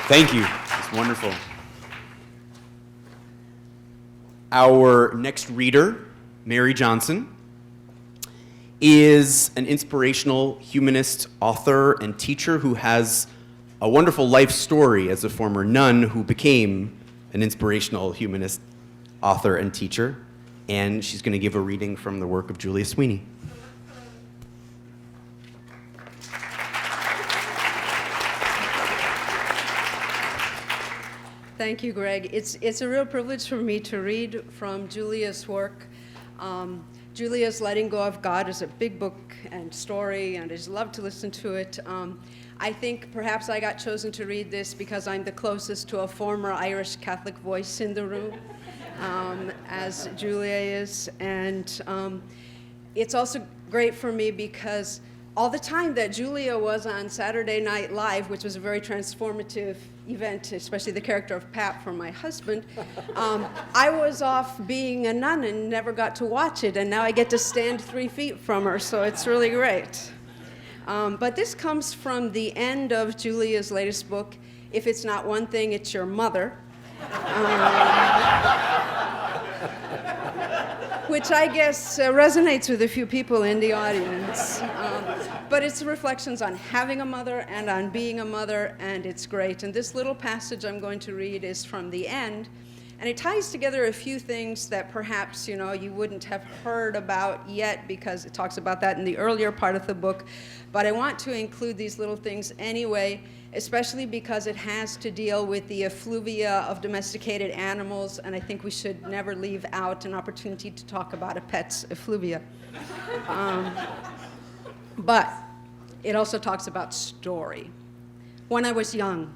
Thank you. It's wonderful. Our next reader, Mary Johnson, is an inspirational humanist author and teacher who has a wonderful life story as a former nun who became an inspirational humanist author and teacher. And she's going to give a reading from the work of Julia Sweeney. Thank you, Greg. It's a real privilege for me to read from Julia's work. Julia's Letting Go of God is a big book and story, and I just love to listen to it. I think perhaps I got chosen to read this because I'm the closest to a former Irish Catholic voice in the room, as Julia is. And it's also great for me because all the time that Julia was on Saturday Night Live, which was a very transformative event, especially the character of Pat for my husband, I was off being a nun and never got to watch it, and now I get to stand 3 feet from her, so it's really great. But this comes from the end of Julia's latest book, If It's Not One Thing, It's Your Mother. which I guess resonates with a few people in the audience. But it's reflections on having a mother and on being a mother, and it's great. And this little passage I'm going to read is from the end, and it ties together a few things that perhaps you wouldn't have heard about yet, because it talks about that in the earlier part of the book. But I want to include these little things anyway, especially because it has to deal with the effluvia of domesticated animals, and I think we should never leave out an opportunity to talk about a pet's effluvia. But it also talks about story. When I was young,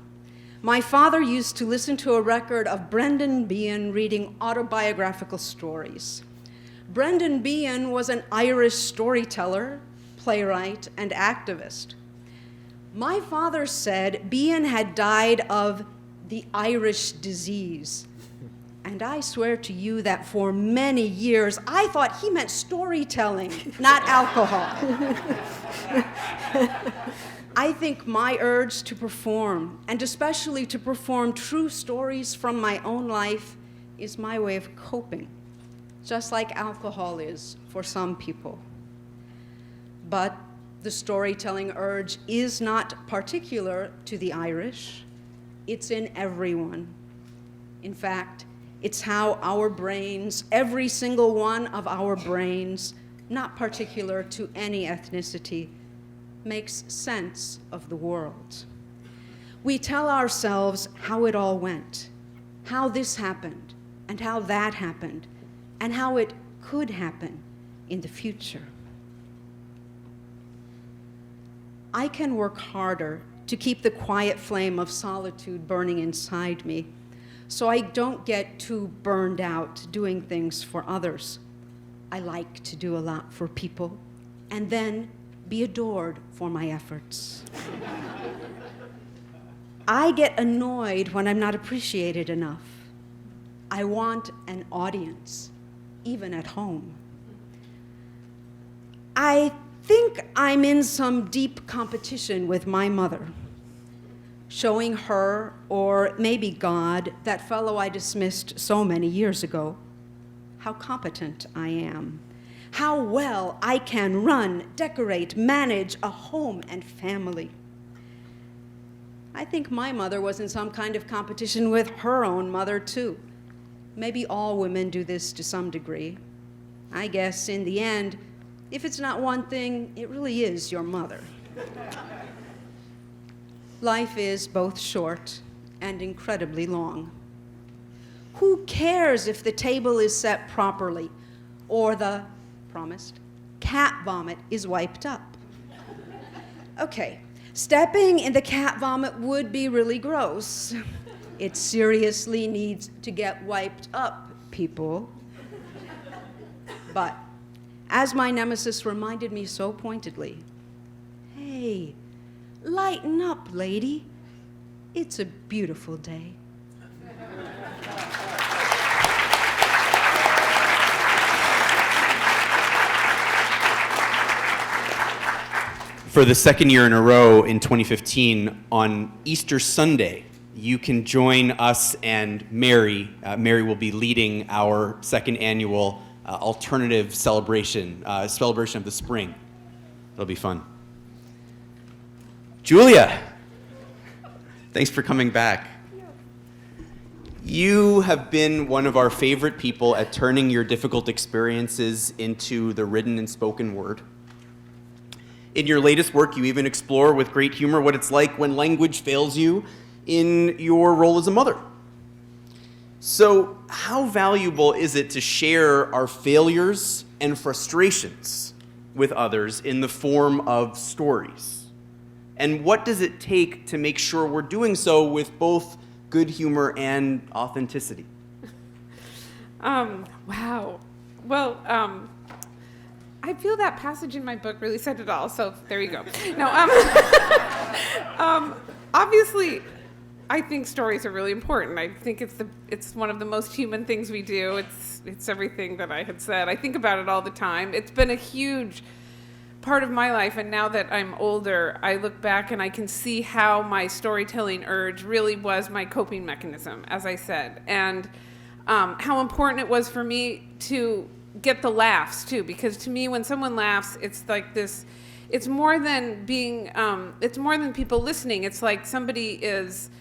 my father used to listen to a record of Brendan Behan reading autobiographical stories. Brendan Behan was an Irish storyteller, playwright, and activist. My father said Behan had died of the Irish disease. And I swear to you that for many years, I thought he meant storytelling, not alcohol. I think my urge to perform, and especially to perform true stories from my own life, is my way of coping, just like alcohol is for some people. But the storytelling urge is not particular to the Irish. It's in everyone. In fact, it's how our brains, every single one of our brains, not particular to any ethnicity, makes sense of the world. We tell ourselves how it all went, how this happened, and how that happened, and how it could happen in the future. I can work harder to keep the quiet flame of solitude burning inside me, so I don't get too burned out doing things for others. I like to do a lot for people, and then be adored for my efforts. I get annoyed when I'm not appreciated enough. I want an audience, even at home. I think I'm in some deep competition with my mother, showing her, or maybe God, that fellow I dismissed so many years ago, how competent I am, how well I can run, decorate, manage a home and family. I think my mother was in some kind of competition with her own mother, too. Maybe all women do this to some degree. I guess in the end, if it's not one thing, it really is your mother. Life is both short and incredibly long. Who cares if the table is set properly or the promised cat vomit is wiped up? Okay, stepping in the cat vomit would be really gross. It seriously needs to get wiped up, people. But as my nemesis reminded me so pointedly, hey, lighten up, lady. It's a beautiful day. For the second year in a row in 2015, on Easter Sunday, you can join us and Mary. Mary will be leading our second annual alternative celebration of the spring. It'll be fun. Julia, thanks for coming back. You have been one of our favorite people at turning your difficult experiences into the written and spoken word. In your latest work, you even explore with great humor what it's like when language fails you in your role as a mother. So, how valuable is it to share our failures and frustrations with others in the form of stories? And what does it take to make sure we're doing so with both good humor and authenticity? Wow. Well, I feel that passage in my book really said it all, so there you go. No, obviously, I think stories are really important. I think it's one of the most human things we do. It's everything that I had said. I think about it all the time. It's been a huge part of my life, and now that I'm older, I look back and I can see how my storytelling urge really was my coping mechanism, as I said, and how important it was for me to get the laughs too, because to me, when someone laughs, it's like this. It's more than being. It's more than people listening. It's like somebody is.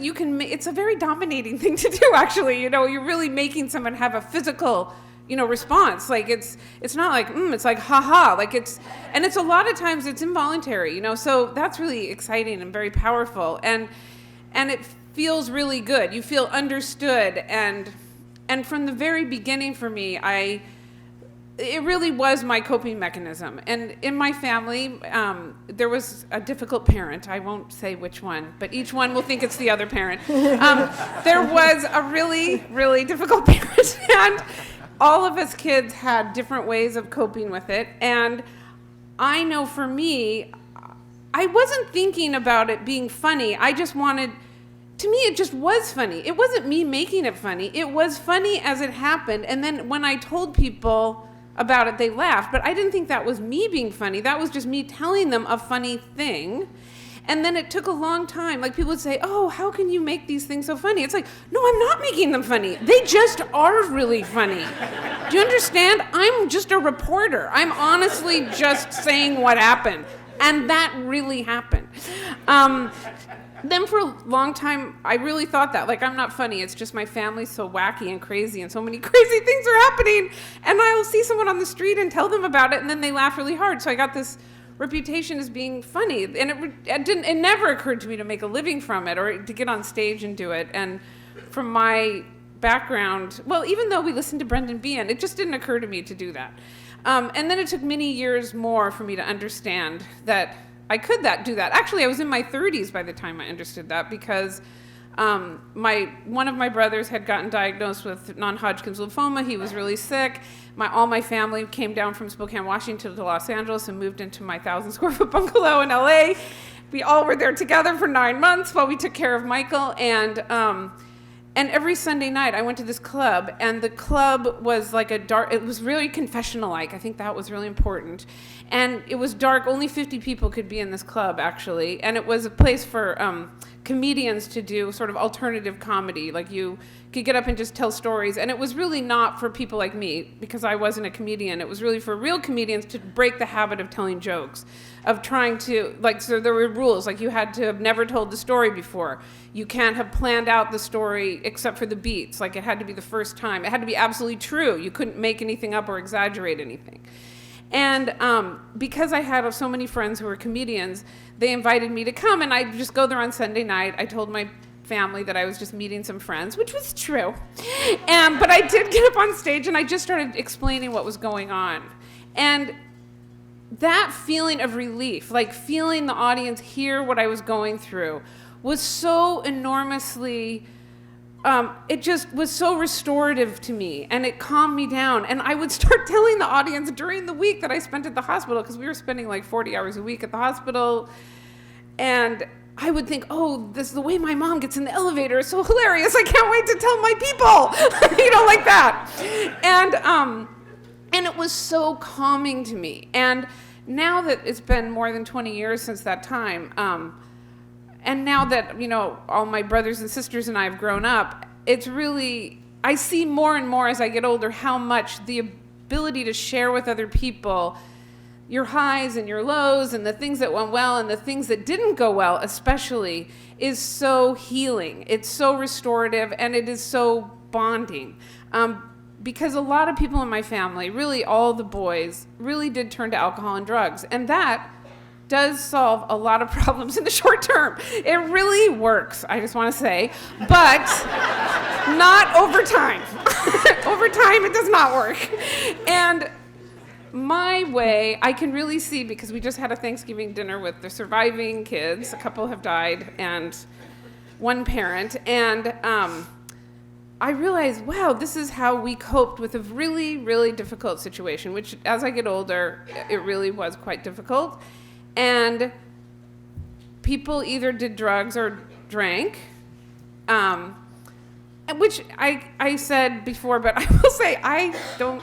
You can. It's a very dominating thing to do. Actually, you're really making someone have a physical, response. Like it's not like it's like haha. Like it's a lot of times it's involuntary. So that's really exciting and very powerful, and it feels really good. You feel understood, and from the very beginning for me, it really was my coping mechanism. And in my family, there was a difficult parent. I won't say which one, but each one will think it's the other parent. There was a really, really difficult parent. And all of us kids had different ways of coping with it. And I know for me, I wasn't thinking about it being funny. To me, it just was funny. It wasn't me making it funny. It was funny as it happened. And then when I told people about it, they laughed, but I didn't think that was me being funny. That was just me telling them a funny thing. And then it took a long time. Like people would say, oh, how can you make these things so funny? It's like, no, I'm not making them funny. They just are really funny. Do you understand? I'm just a reporter. I'm honestly just saying what happened. And that really happened. Then for a long time, I really thought that, like, I'm not funny. It's just my family's so wacky and crazy, and so many crazy things are happening. And I'll see someone on the street and tell them about it, and then they laugh really hard. So I got this reputation as being funny. And it never occurred to me to make a living from it or to get on stage and do it. And from my background, well, even though we listened to Brendan Behan, it just didn't occur to me to do that. And then it took many years more for me to understand that I could do that. Actually, I was in my 30s by the time I understood that, because one of my brothers had gotten diagnosed with non-Hodgkin's lymphoma. He was really sick. All my family came down from Spokane, Washington to Los Angeles and moved into my 1,000-square-foot bungalow in LA. We all were there together for 9 months while we took care of Michael. And every Sunday night, I went to this club, and the club was like it was really confessional-like. I think that was really important. And it was dark. Only 50 people could be in this club, actually. And it was a place for comedians to do sort of alternative comedy. Like you could get up and just tell stories. And it was really not for people like me, because I wasn't a comedian. It was really for real comedians to break the habit of telling jokes, of trying to, so there were rules. Like you had to have never told the story before. You can't have planned out the story except for the beats. Like it had to be the first time. It had to be absolutely true. You couldn't make anything up or exaggerate anything. And because I had so many friends who were comedians, they invited me to come, and I'd just go there on Sunday night. I told my family that I was just meeting some friends, which was true. But I did get up on stage, and I just started explaining what was going on. And that feeling of relief, like feeling the audience hear what I was going through, was so enormously, it just was so restorative to me, and it calmed me down. And I would start telling the audience during the week that I spent at the hospital, because we were spending like 40 hours a week at the hospital, and I would think, oh, this is the way my mom gets in the elevator is so hilarious. I can't wait to tell my people, like that. And it was so calming to me. And now that it's been more than 20 years since that time, and now that, all my brothers and sisters and I have grown up, it's really, I see more and more as I get older how much the ability to share with other people your highs and your lows and the things that went well and the things that didn't go well especially is so healing. It's so restorative, and it is so bonding. Because a lot of people in my family, really all the boys, really did turn to alcohol and drugs. And that does solve a lot of problems in the short term. It really works, I just want to say, but not over time. Over time, it does not work. And my way, I can really see, because we just had a Thanksgiving dinner with the surviving kids. A couple have died, and one parent. And I realized, wow, this is how we coped with a really, really difficult situation, which as I get older, it really was quite difficult. And people either did drugs or drank, which I said before, but I will say I don't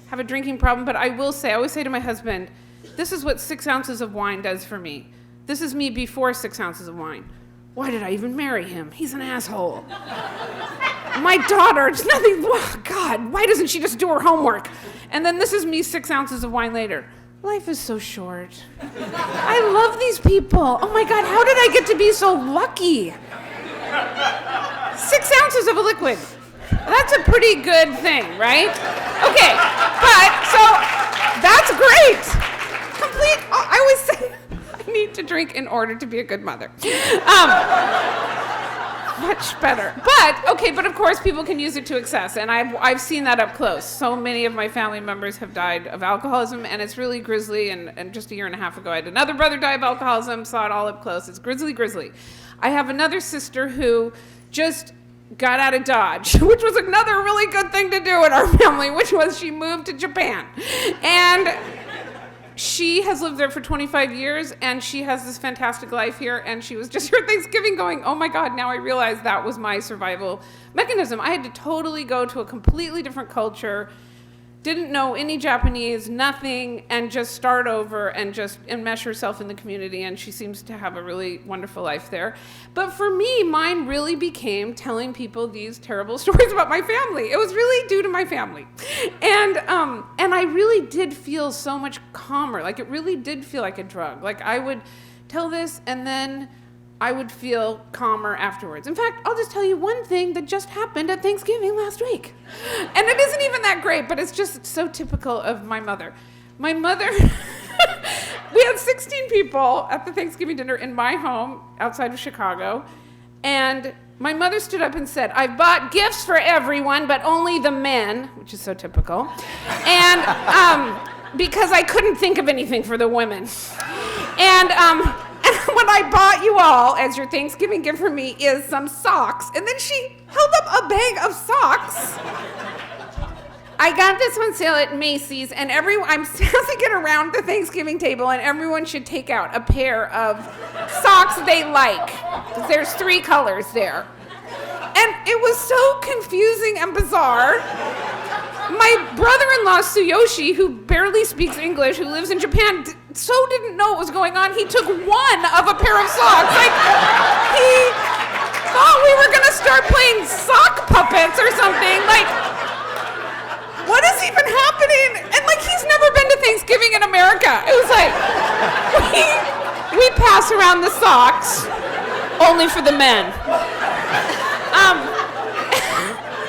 have a drinking problem, but I always say to my husband, This is what 6 ounces of wine does for me. This is me before 6 ounces of wine. Why did I even marry him? He's an asshole. My daughter, it's nothing, oh God, why doesn't she just do her homework? And then this is me 6 ounces of wine later. Life is so short. I love these people. Oh my God, how did I get to be so lucky? 6 ounces of a liquid. That's a pretty good thing, right? Okay, but so that's great. I always say I need to drink in order to be a good mother. Much better. But of course people can use it to excess, and I've seen that up close. So many of my family members have died of alcoholism, and it's really grisly, and just a year and a half ago I had another brother die of alcoholism, saw it all up close. It's grisly. I have another sister who just got out of Dodge, which was another really good thing to do in our family, which was she moved to Japan. And she has lived there for 25 years, and she has this fantastic life here, and she was just here at Thanksgiving going, oh my God, now I realize that was my survival mechanism. I had to totally go to a completely different culture, didn't know any Japanese, nothing, and just start over and enmesh herself in the community, and she seems to have a really wonderful life there. But for me, mine really became telling people these terrible stories about my family. It was really due to my family. And I really did feel so much calmer. Like, it really did feel like a drug. Like, I would tell this, and then I would feel calmer afterwards. In fact, I'll just tell you one thing that just happened at Thanksgiving last week. And it isn't even that great, but it's just so typical of my mother. My mother, we had 16 people at the Thanksgiving dinner in my home outside of Chicago. And my mother stood up and said, I bought gifts for everyone, but only the men, which is so typical. And because I couldn't think of anything for the women. And what I bought you all as your Thanksgiving gift for me is some socks. And then she held up a bag of socks. I got this on sale at Macy's, and I'm passing it around the Thanksgiving table, and everyone should take out a pair of socks they like. There's 3 colors there. And it was so confusing and bizarre. My brother-in-law, Tsuyoshi, who barely speaks English, who lives in Japan, didn't know what was going on. He took one of a pair of socks. Like, he thought we were going to start playing sock puppets or something. Like, what is even happening? And, like, he's never been to Thanksgiving in America. It was like, we pass around the socks, only for the men.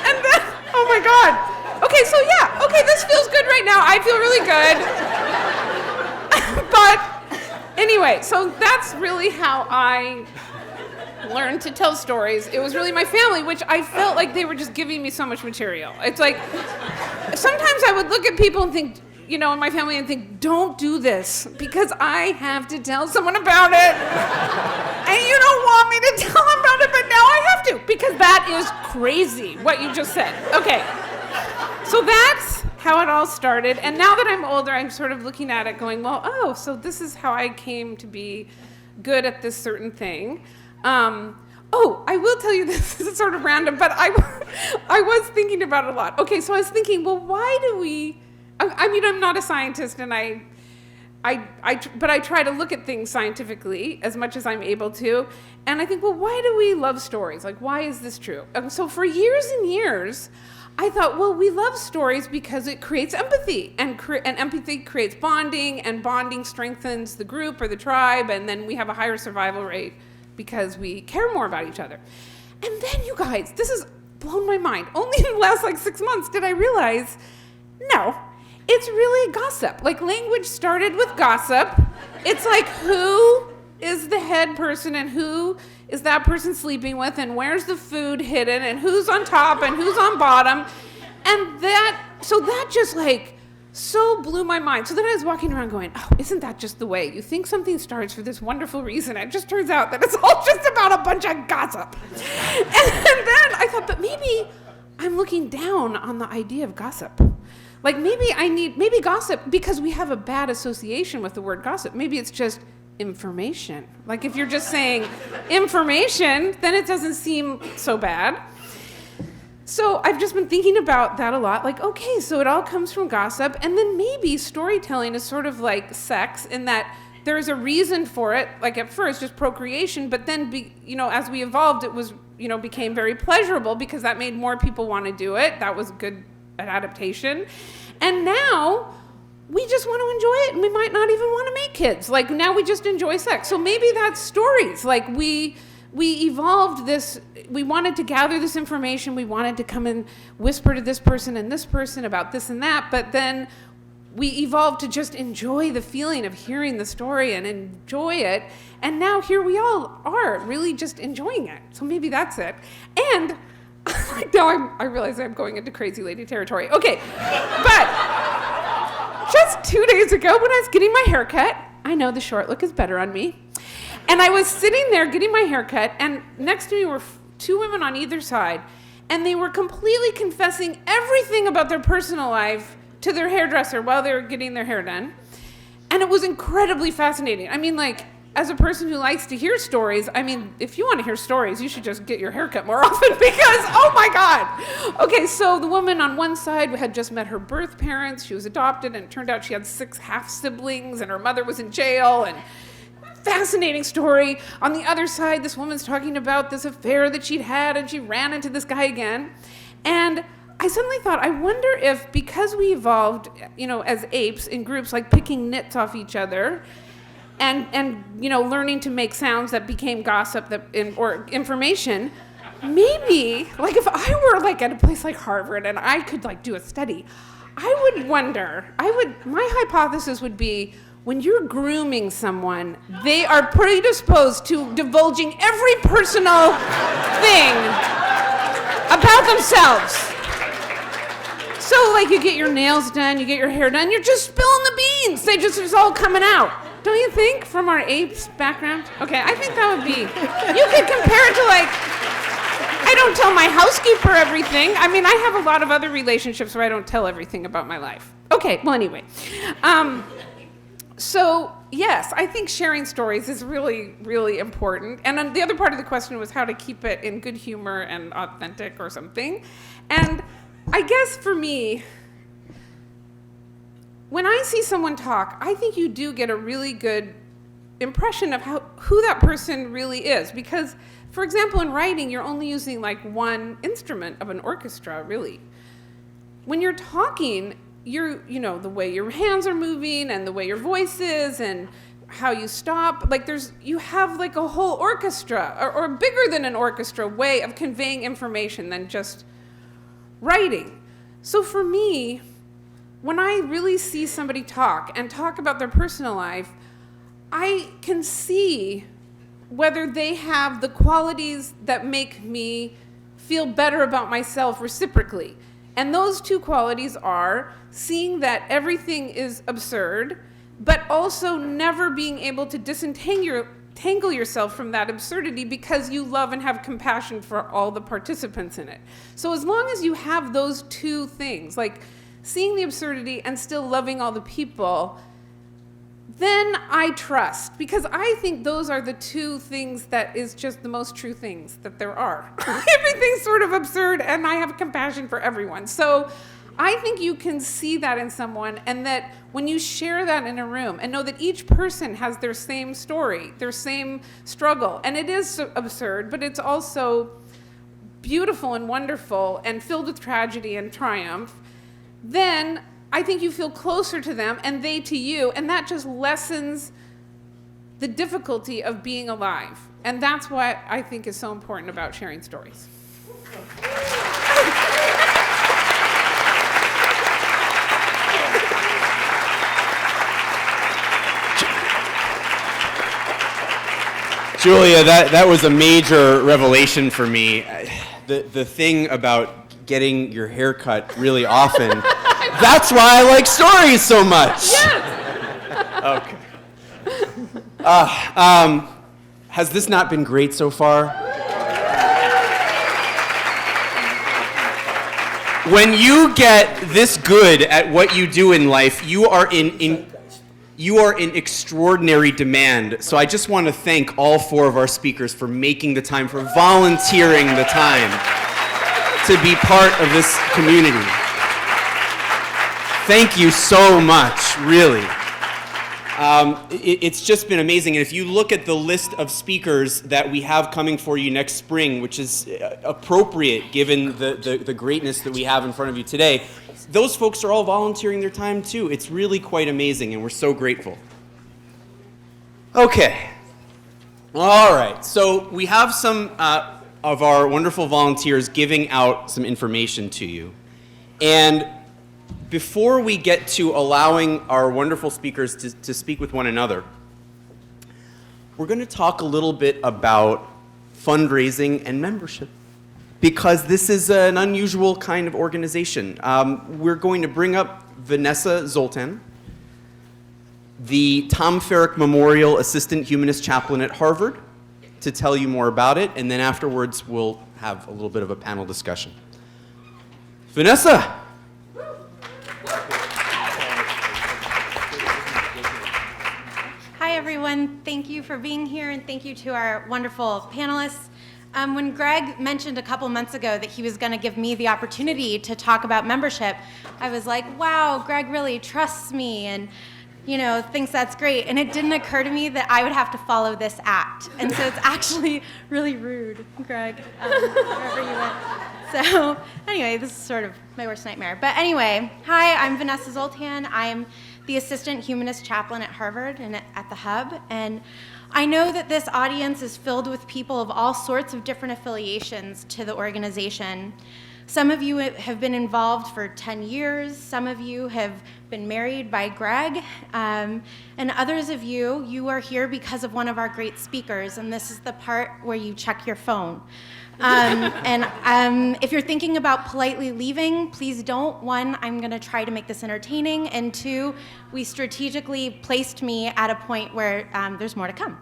And then, oh my God. Okay, so yeah, okay, this feels good right now. I feel really good. But anyway, so that's really how I learned to tell stories. It was really my family, which I felt like they were just giving me so much material. It's like, sometimes I would look at people and think, in my family and think, don't do this, because I have to tell someone about it. And you don't want me to tell them about it, but now I have to, because that is crazy, what you just said. Okay. So that's how it all started. And now that I'm older, I'm sort of looking at it going, well, so this is how I came to be good at this certain thing. I will tell you this is sort of random, but I was thinking about it a lot. Okay, so I was thinking, well, why do we, I'm not a scientist, and but I try to look at things scientifically as much as I'm able to. And I think, well, why do we love stories? Like, why is this true? So for years and years, I thought, well, we love stories because it creates empathy, and empathy creates bonding, and bonding strengthens the group or the tribe, and then we have a higher survival rate because we care more about each other. And then, you guys, this has blown my mind. Only in the last 6 months did I realize, no, it's really gossip. Like, language started with gossip. It's like, who is the head person, and who is that person sleeping with, and where's the food hidden, and who's on top and who's on bottom. And that just so blew my mind. So then I was walking around going, isn't that just the way? You think something starts for this wonderful reason, it just turns out that it's all just about a bunch of gossip. And then I thought, but maybe I'm looking down on the idea of gossip. Like, maybe gossip, because we have a bad association with the word gossip. Maybe it's just information. Like, if you're just saying information, then it doesn't seem so bad. So I've just been thinking about that a lot. Like, okay, so it all comes from gossip, and then maybe storytelling is sort of like sex in that there's a reason for it. Like at first, just procreation, but then, as we evolved, it was, became very pleasurable because that made more people want to do it. That was good adaptation, and now we just want to enjoy it, and we might not even want to make kids. Like now we just enjoy sex. So maybe that's stories. Like we evolved this, we wanted to gather this information, we wanted to come and whisper to this person and this person about this and that, but then we evolved to just enjoy the feeling of hearing the story and enjoy it, and now here we all are, really just enjoying it. So maybe that's it. And now I realize I'm going into crazy lady territory. Okay, but just 2 days ago when I was getting my hair cut, I know the short look is better on me, and I was sitting there getting my hair cut, and next to me were two women on either side, and they were completely confessing everything about their personal life to their hairdresser while they were getting their hair done. And it was incredibly fascinating. I mean, like, as a person who likes to hear stories, I mean, if you want to hear stories, you should just get your hair cut more often because, oh my God. Okay, so the woman on one side had just met her birth parents. She was adopted, and it turned out she had 6 half-siblings, and her mother was in jail, and fascinating story. On the other side, this woman's talking about this affair that she'd had, and she ran into this guy again. And I suddenly thought, I wonder if because we evolved, as apes in groups, like picking nits off each other, and learning to make sounds that became gossip or information, maybe, like if I were like at a place like Harvard and I could like do a study, I would wonder, my hypothesis would be, when you're grooming someone, they are predisposed to divulging every personal thing about themselves. So like you get your nails done, you get your hair done, you're just spilling the beans. It's all coming out. Don't you think, from our apes background? Okay, I think that would be, you could compare it to like, I don't tell my housekeeper everything. I mean, I have a lot of other relationships where I don't tell everything about my life. Okay, well anyway. So yes, I think sharing stories is really, really important. And then the other part of the question was how to keep it in good humor and authentic or something. And I guess for me, when I see someone talk, I think you do get a really good impression of who that person really is. Because, for example, in writing, you're only using like one instrument of an orchestra, really. When you're talking, the way your hands are moving and the way your voice is and how you stop, like you have like a whole orchestra or bigger than an orchestra way of conveying information than just writing. So for me, when I really see somebody talk about their personal life, I can see whether they have the qualities that make me feel better about myself reciprocally. And those two qualities are seeing that everything is absurd, but also never being able to disentangle yourself from that absurdity because you love and have compassion for all the participants in it. So as long as you have those two things, like seeing the absurdity and still loving all the people, then I trust, because I think those are the two things that is just the most true things that there are. Everything's sort of absurd, and I have compassion for everyone. So I think you can see that in someone, and that when you share that in a room and know that each person has their same story, their same struggle, and it is absurd, but it's also beautiful and wonderful and filled with tragedy and triumph, then I think you feel closer to them and they to you, and that just lessens the difficulty of being alive. And that's what I think is so important about sharing stories. Julia, that was a major revelation for me. The thing about getting your hair cut really often, that's why I like stories so much. Yes. Okay. Has this not been great so far? When you get this good at what you do in life, you are in extraordinary demand. So I just want to thank all 4 of our speakers for making the time, for volunteering the time to be part of this community. Thank you so much, really. It's just been amazing. And if you look at the list of speakers that we have coming for you next spring, which is appropriate given the greatness that we have in front of you today, those folks are all volunteering their time too. It's really quite amazing, and we're so grateful. Okay. All right. So we have some of our wonderful volunteers giving out some information to you. And before we get to allowing our wonderful speakers to speak with one another, we're going to talk a little bit about fundraising and membership, because this is an unusual kind of organization. We're going to bring up Vanessa Zoltan, the Tom Farrick Memorial Assistant Humanist Chaplain at Harvard, to tell you more about it, and then afterwards we'll have a little bit of a panel discussion. Vanessa! Hi, everyone. Thank you for being here, and thank you to our wonderful panelists. When Greg mentioned a couple months ago that he was going to give me the opportunity to talk about membership, I was like, wow, Greg really trusts me and, thinks that's great. And it didn't occur to me that I would have to follow this act. And so it's actually really rude, Greg, wherever you went. So anyway, this is sort of my worst nightmare. But anyway, hi, I'm Vanessa Zoltan. I'm the Assistant Humanist Chaplain at Harvard and at the Hub. And I know that this audience is filled with people of all sorts of different affiliations to the organization. Some of you have been involved for 10 years. Some of you have been married by Greg. And others of you are here because of one of our great speakers. And this is the part where you check your phone. If you're thinking about politely leaving, please don't. One, I'm going to try to make this entertaining. And two, we strategically placed me at a point where there's more to come.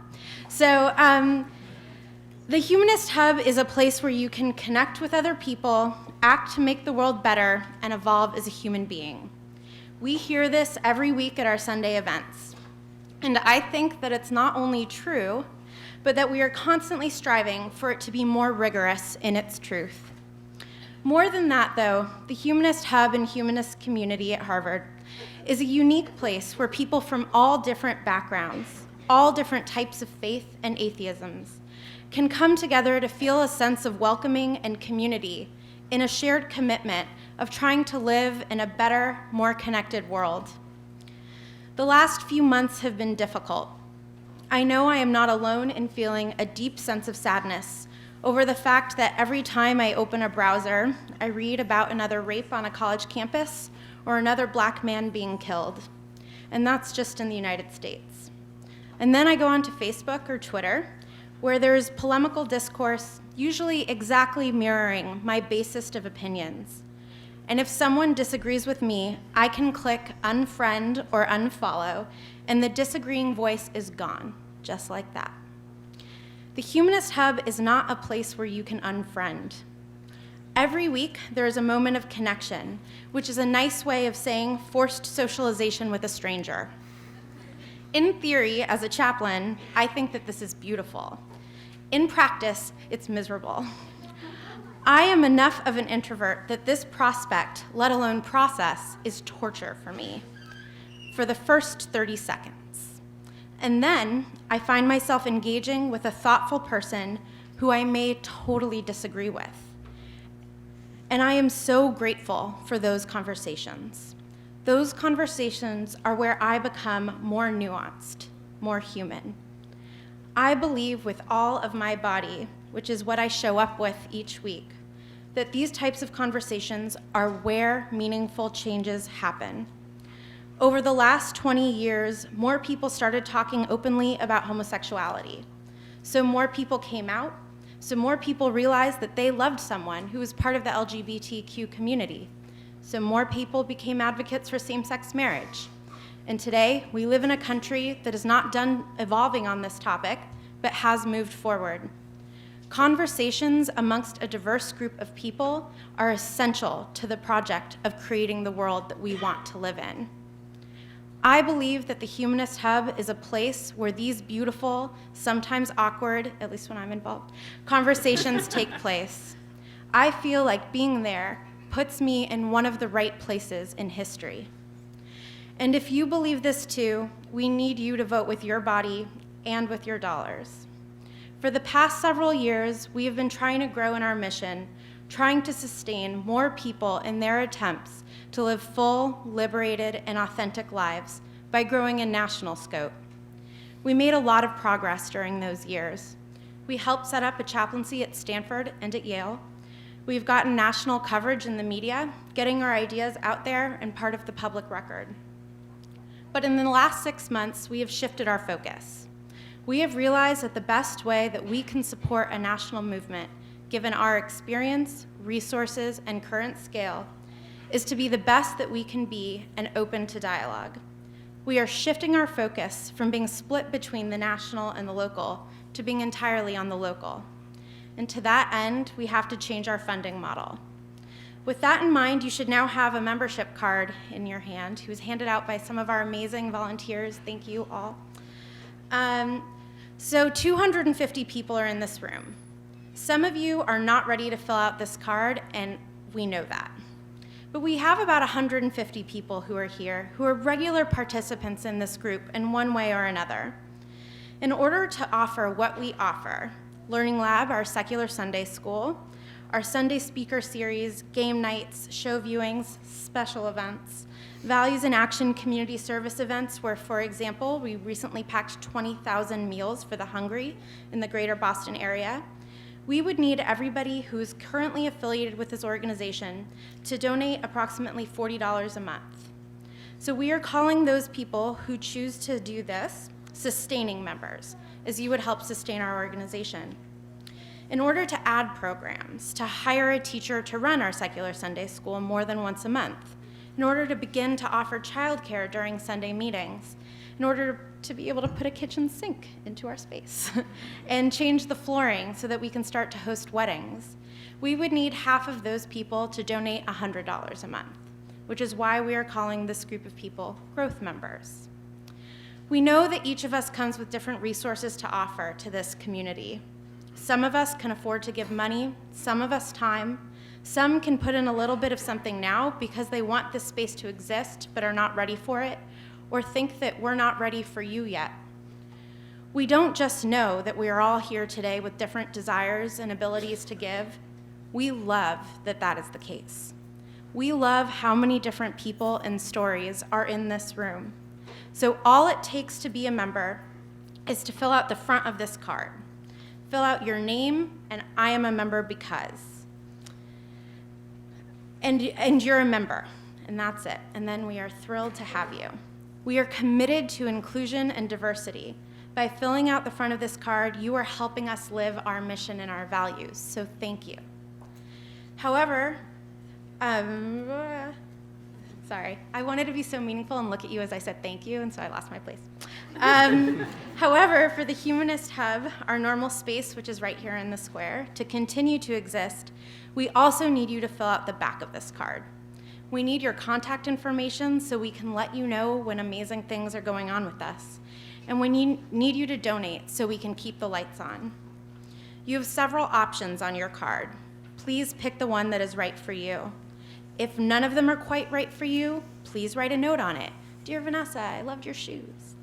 So the Humanist Hub is a place where you can connect with other people, act to make the world better, and evolve as a human being. We hear this every week at our Sunday events. And I think that it's not only true, but that we are constantly striving for it to be more rigorous in its truth. More than that, though, the Humanist Hub and Humanist community at Harvard is a unique place where people from all different backgrounds, all different types of faith and atheisms, can come together to feel a sense of welcoming and community in a shared commitment of trying to live in a better, more connected world. The last few months have been difficult. I know I am not alone in feeling a deep sense of sadness over the fact that every time I open a browser, I read about another rape on a college campus or another black man being killed. And that's just in the United States. And then I go onto Facebook or Twitter, where there's polemical discourse, usually exactly mirroring my basest of opinions. And if someone disagrees with me, I can click unfriend or unfollow, and the disagreeing voice is gone, just like that. The Humanist Hub is not a place where you can unfriend. Every week, there is a moment of connection, which is a nice way of saying forced socialization with a stranger. In theory, as a chaplain, I think that this is beautiful. In practice, it's miserable. I am enough of an introvert that this prospect, let alone process, is torture for me for the first 30 seconds. And then I find myself engaging with a thoughtful person who I may totally disagree with. And I am so grateful for those conversations. Those conversations are where I become more nuanced, more human. I believe with all of my body, which is what I show up with each week, that these types of conversations are where meaningful changes happen. Over the last 20 years, more people started talking openly about homosexuality. So more people came out, so more people realized that they loved someone who was part of the LGBTQ community. So more people became advocates for same-sex marriage. And today, we live in a country that is not done evolving on this topic, but has moved forward. Conversations amongst a diverse group of people are essential to the project of creating the world that we want to live in. I believe that the Humanist Hub is a place where these beautiful, sometimes awkward, at least when I'm involved, conversations take place. I feel like being there puts me in one of the right places in history. And if you believe this too, we need you to vote with your body and with your dollars. For the past several years, we have been trying to grow in our mission, trying to sustain more people in their attempts to live full, liberated, and authentic lives by growing in national scope. We made a lot of progress during those years. We helped set up a chaplaincy at Stanford and at Yale. We've gotten national coverage in the media, getting our ideas out there and part of the public record. But in the last 6 months, we have shifted our focus. We have realized that the best way that we can support a national movement, given our experience, resources, and current scale, is to be the best that we can be and open to dialogue. We are shifting our focus from being split between the national and the local to being entirely on the local. And to that end, we have to change our funding model. With that in mind, you should now have a membership card in your hand. It was handed out by some of our amazing volunteers. Thank you all. So 250 people are in this room. Some of you are not ready to fill out this card, and we know that. But we have about 150 people who are here who are regular participants in this group in one way or another. In order to offer what we offer, Learning Lab, our secular Sunday school, our Sunday speaker series, game nights, show viewings, special events, Values in Action community service events where, for example, we recently packed 20,000 meals for the hungry in the greater Boston area, we would need everybody who is currently affiliated with this organization to donate approximately $40 a month. So we are calling those people who choose to do this sustaining members, as you would help sustain our organization. In order to add programs, to hire a teacher to run our secular Sunday school more than once a month, in order to begin to offer childcare during Sunday meetings, in order to be able to put a kitchen sink into our space and change the flooring so that we can start to host weddings, we would need half of those people to donate $100 a month, which is why we are calling this group of people growth members. We know that each of us comes with different resources to offer to this community. Some of us can afford to give money, some of us time, some can put in a little bit of something now because they want this space to exist but are not ready for it, or think that we're not ready for you yet. We don't just know that we are all here today with different desires and abilities to give. We love that that is the case. We love how many different people and stories are in this room. So all it takes to be a member is to fill out the front of this card. Fill out your name and I am a member because. And you're a member, and that's it. And then we are thrilled to have you. We are committed to inclusion and diversity. By filling out the front of this card, you are helping us live our mission and our values, so thank you. However, sorry, I wanted to be so meaningful and look at you as I said thank you, and so I lost my place. However, for the Humanist Hub, our normal space, which is right here in the square, to continue to exist, we also need you to fill out the back of this card. We need your contact information so we can let you know when amazing things are going on with us. And we need you to donate so we can keep the lights on. You have several options on your card. Please pick the one that is right for you. If none of them are quite right for you, please write a note on it. Dear Vanessa, I loved your shoes.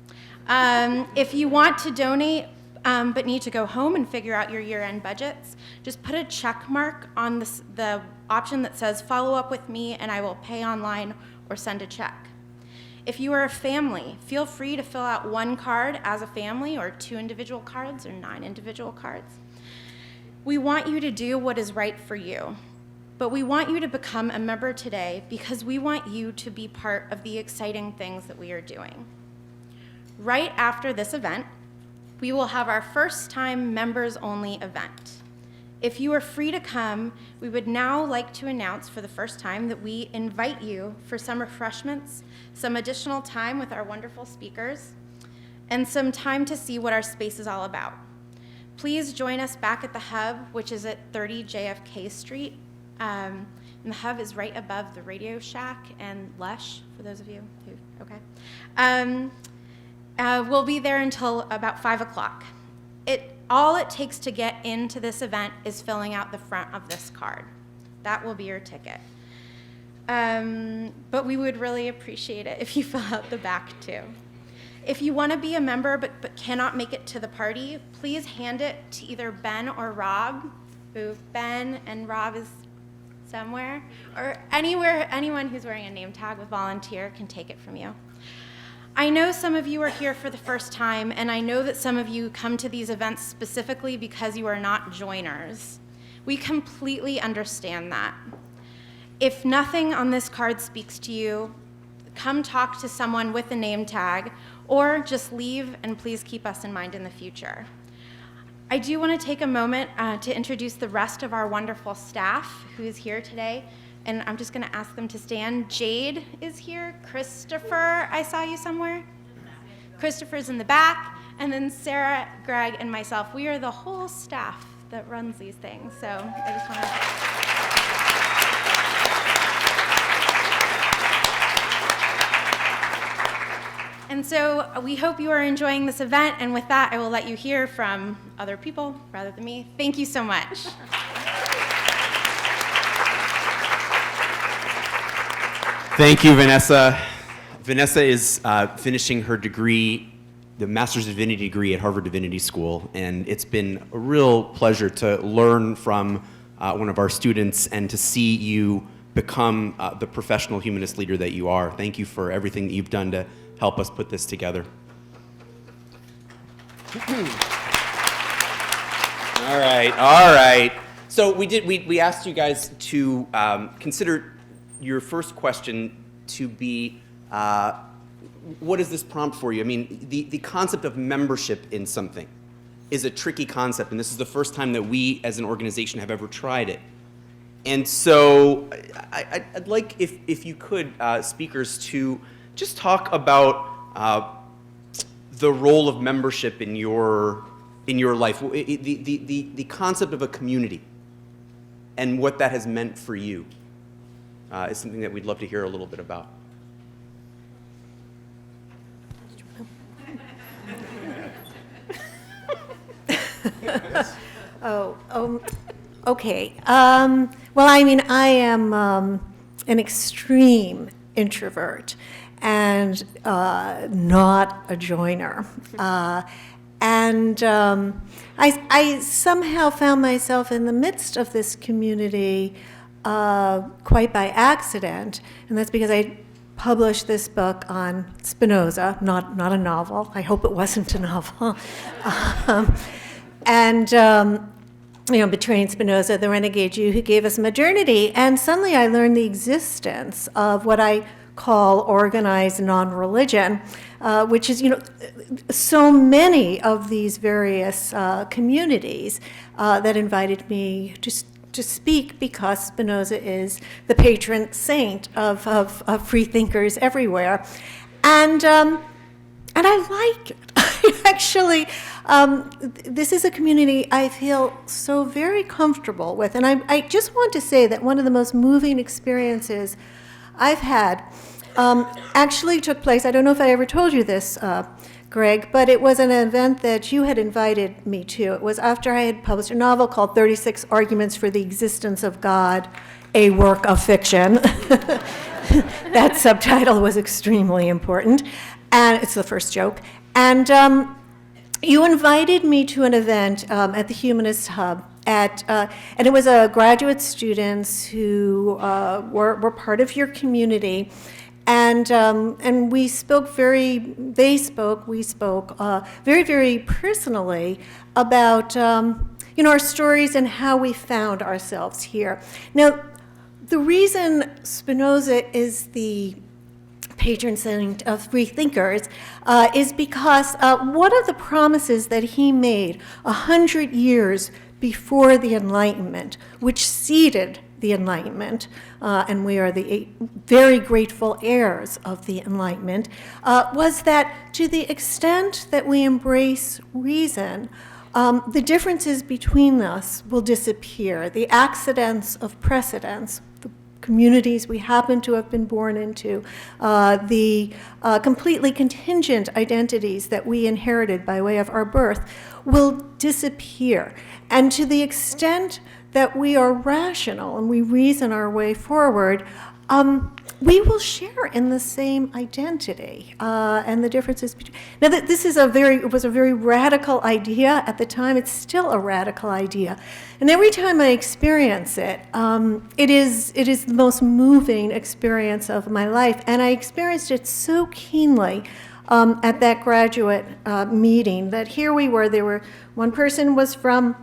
If you want to donate but need to go home and figure out your year-end budgets, just put a check mark on the option that says follow up with me and I will pay online or send a check. If you are a family, feel free to fill out one card as a family or 2 individual cards or 9 individual cards. We want you to do what is right for you, but we want you to become a member today because we want you to be part of the exciting things that we are doing. Right after this event, we will have our first time members only event. If you are free to come, we would now like to announce for the first time that we invite you for some refreshments, some additional time with our wonderful speakers, and some time to see what our space is all about. Please join us back at the Hub, which is at 30 JFK Street. And the Hub is right above the Radio Shack and Lush, for those of you who, okay. We'll be there until about 5 o'clock. All it takes to get into this event is filling out the front of this card. That will be your ticket. But we would really appreciate it if you fill out the back too. If you want to be a member but cannot make it to the party, please hand it to either Ben or Rob. Ooh, Ben and Rob is somewhere, or anywhere. Anyone who's wearing a name tag with volunteer can take it from you. I know some of you are here for the first time, and I know that some of you come to these events specifically because you are not joiners. We completely understand that. If nothing on this card speaks to you, come talk to someone with a name tag, or just leave, and please keep us in mind in the future. I do want to take a moment to introduce the rest of our wonderful staff who is here today, and I'm just going to ask them to stand. Jade is here. Christopher, I saw you somewhere. Christopher's in the back, and then Sarah, Greg, and myself. We are the whole staff that runs these things, so I just want to... And so we hope you are enjoying this event, and with that, I will let you hear from other people rather than me. Thank you so much. Thank you, Vanessa. Vanessa is finishing her degree, the Master's of Divinity degree at Harvard Divinity School, and it's been a real pleasure to learn from one of our students and to see you become the professional humanist leader that you are. Thank you for everything that you've done to help us put this together. All right. So we asked you guys to consider your first question to be, what does this prompt for you? I mean, the concept of membership in something is a tricky concept, and this is the first time that we as an organization have ever tried it. And so I'd like, if you could, speakers, to just talk about the role of membership in your life, the concept of a community and what that has meant for you. Is something that we'd love to hear a little bit about. Okay. Well, I mean, I am an extreme introvert and not a joiner. I somehow found myself in the midst of this community quite by accident, and that's because I published this book on Spinoza, not a novel. I hope it wasn't a novel. Betraying Spinoza, the renegade Jew who gave us modernity, and suddenly I learned the existence of what I call organized non-religion, which is, so many of these various communities that invited me to speak because Spinoza is the patron saint of free thinkers everywhere. And I like it. Actually, this is a community I feel so very comfortable with. And I just want to say that one of the most moving experiences I've had actually took place, I don't know if I ever told you this, Greg, but it was an event that you had invited me to. It was after I had published a novel called 36 Arguments for the Existence of God, a Work of Fiction. That subtitle was extremely important, and it's the first joke. And you invited me to an event at the Humanist Hub, and it was graduate students who were part of your community. And we spoke we spoke very, very personally about, our stories and how we found ourselves here. Now, the reason Spinoza is the patron saint of free thinkers is because one of the promises that he made 100 years before the Enlightenment, which seeded the Enlightenment, and we are the very grateful heirs of the Enlightenment, was that to the extent that we embrace reason, the differences between us will disappear. The accidents of precedence, the communities we happen to have been born into, the completely contingent identities that we inherited by way of our birth will disappear. And to the extent that we are rational and we reason our way forward, we will share in the same identity and the differences between. Now, this is it was a very radical idea at the time. It's still a radical idea, and every time I experience it, it is the most moving experience of my life, and I experienced it so keenly at that graduate meeting that here we were. One person was from.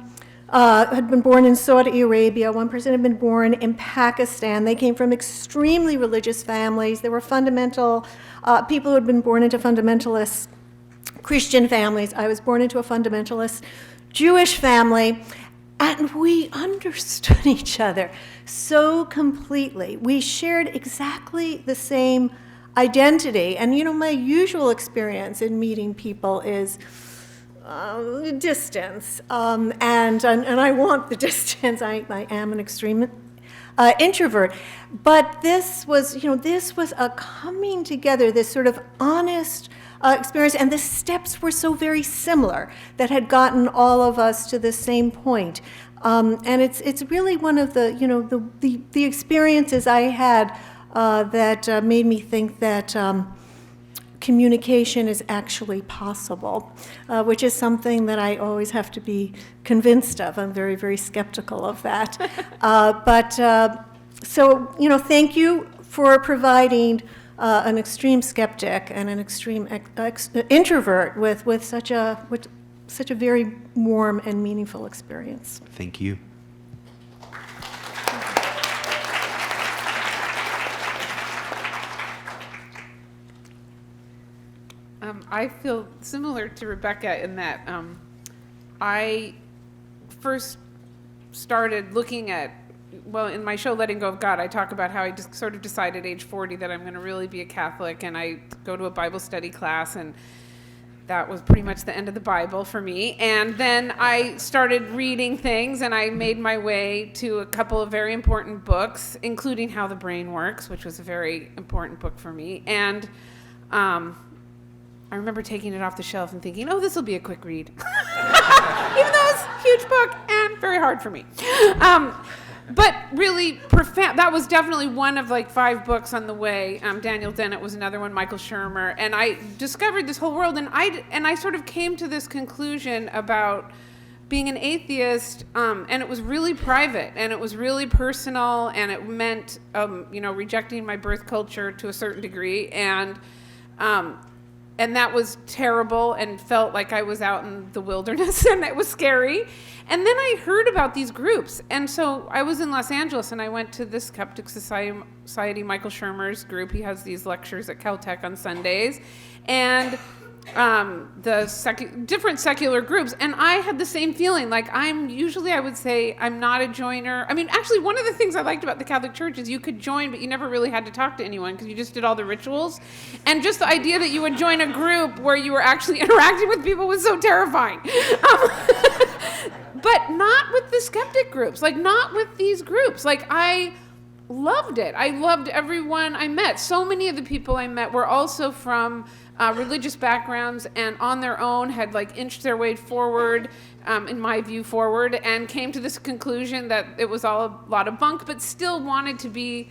Had been born in Saudi Arabia. One person had been born in Pakistan. They came from extremely religious families. They were fundamental people who had been born into fundamentalist Christian families. I was born into a fundamentalist Jewish family, and we understood each other so completely. We shared exactly the same identity. And my usual experience in meeting people is distance, and I want the distance. I am an extreme introvert, but this was a coming together, this sort of honest experience, and the steps were so very similar that had gotten all of us to the same point. And it's really one of the experiences I had that made me think that. Communication is actually possible, which is something that I always have to be convinced of. I'm very, very skeptical of that. So thank you for providing an extreme skeptic and an extreme introvert with such a very warm and meaningful experience. Thank you. I feel similar to Rebecca in that I first started looking at, in my show Letting Go of God, I talk about how I just sort of decided age 40 that I'm going to really be a Catholic, and I go to a Bible study class, and that was pretty much the end of the Bible for me. And then I started reading things, and I made my way to a couple of very important books, including How the Brain Works, which was a very important book for me. And I remember taking it off the shelf and thinking, this will be a quick read. Even though it's a huge book and very hard for me. But really profound. That was definitely one of 5 books on the way. Daniel Dennett was another one, Michael Shermer. And I discovered this whole world, and I sort of came to this conclusion about being an atheist, and it was really private, and it was really personal, and it meant, rejecting my birth culture to a certain degree. And that was terrible and felt like I was out in the wilderness and it was scary. And then I heard about these groups. And so I was in Los Angeles and I went to this Skeptic Society, Michael Shermer's group. He has these lectures at Caltech on Sundays. And different secular groups. And I had the same feeling. I would say I'm not a joiner. I mean, actually, one of the things I liked about the Catholic Church is you could join, but you never really had to talk to anyone because you just did all the rituals. And just the idea that you would join a group where you were actually interacting with people was so terrifying. But not with the skeptic groups, not with these groups. I loved it. I loved everyone I met. So many of the people I met were also from religious backgrounds and on their own had inched their way forward, in my view, forward, and came to this conclusion that it was all a lot of bunk, but still wanted to be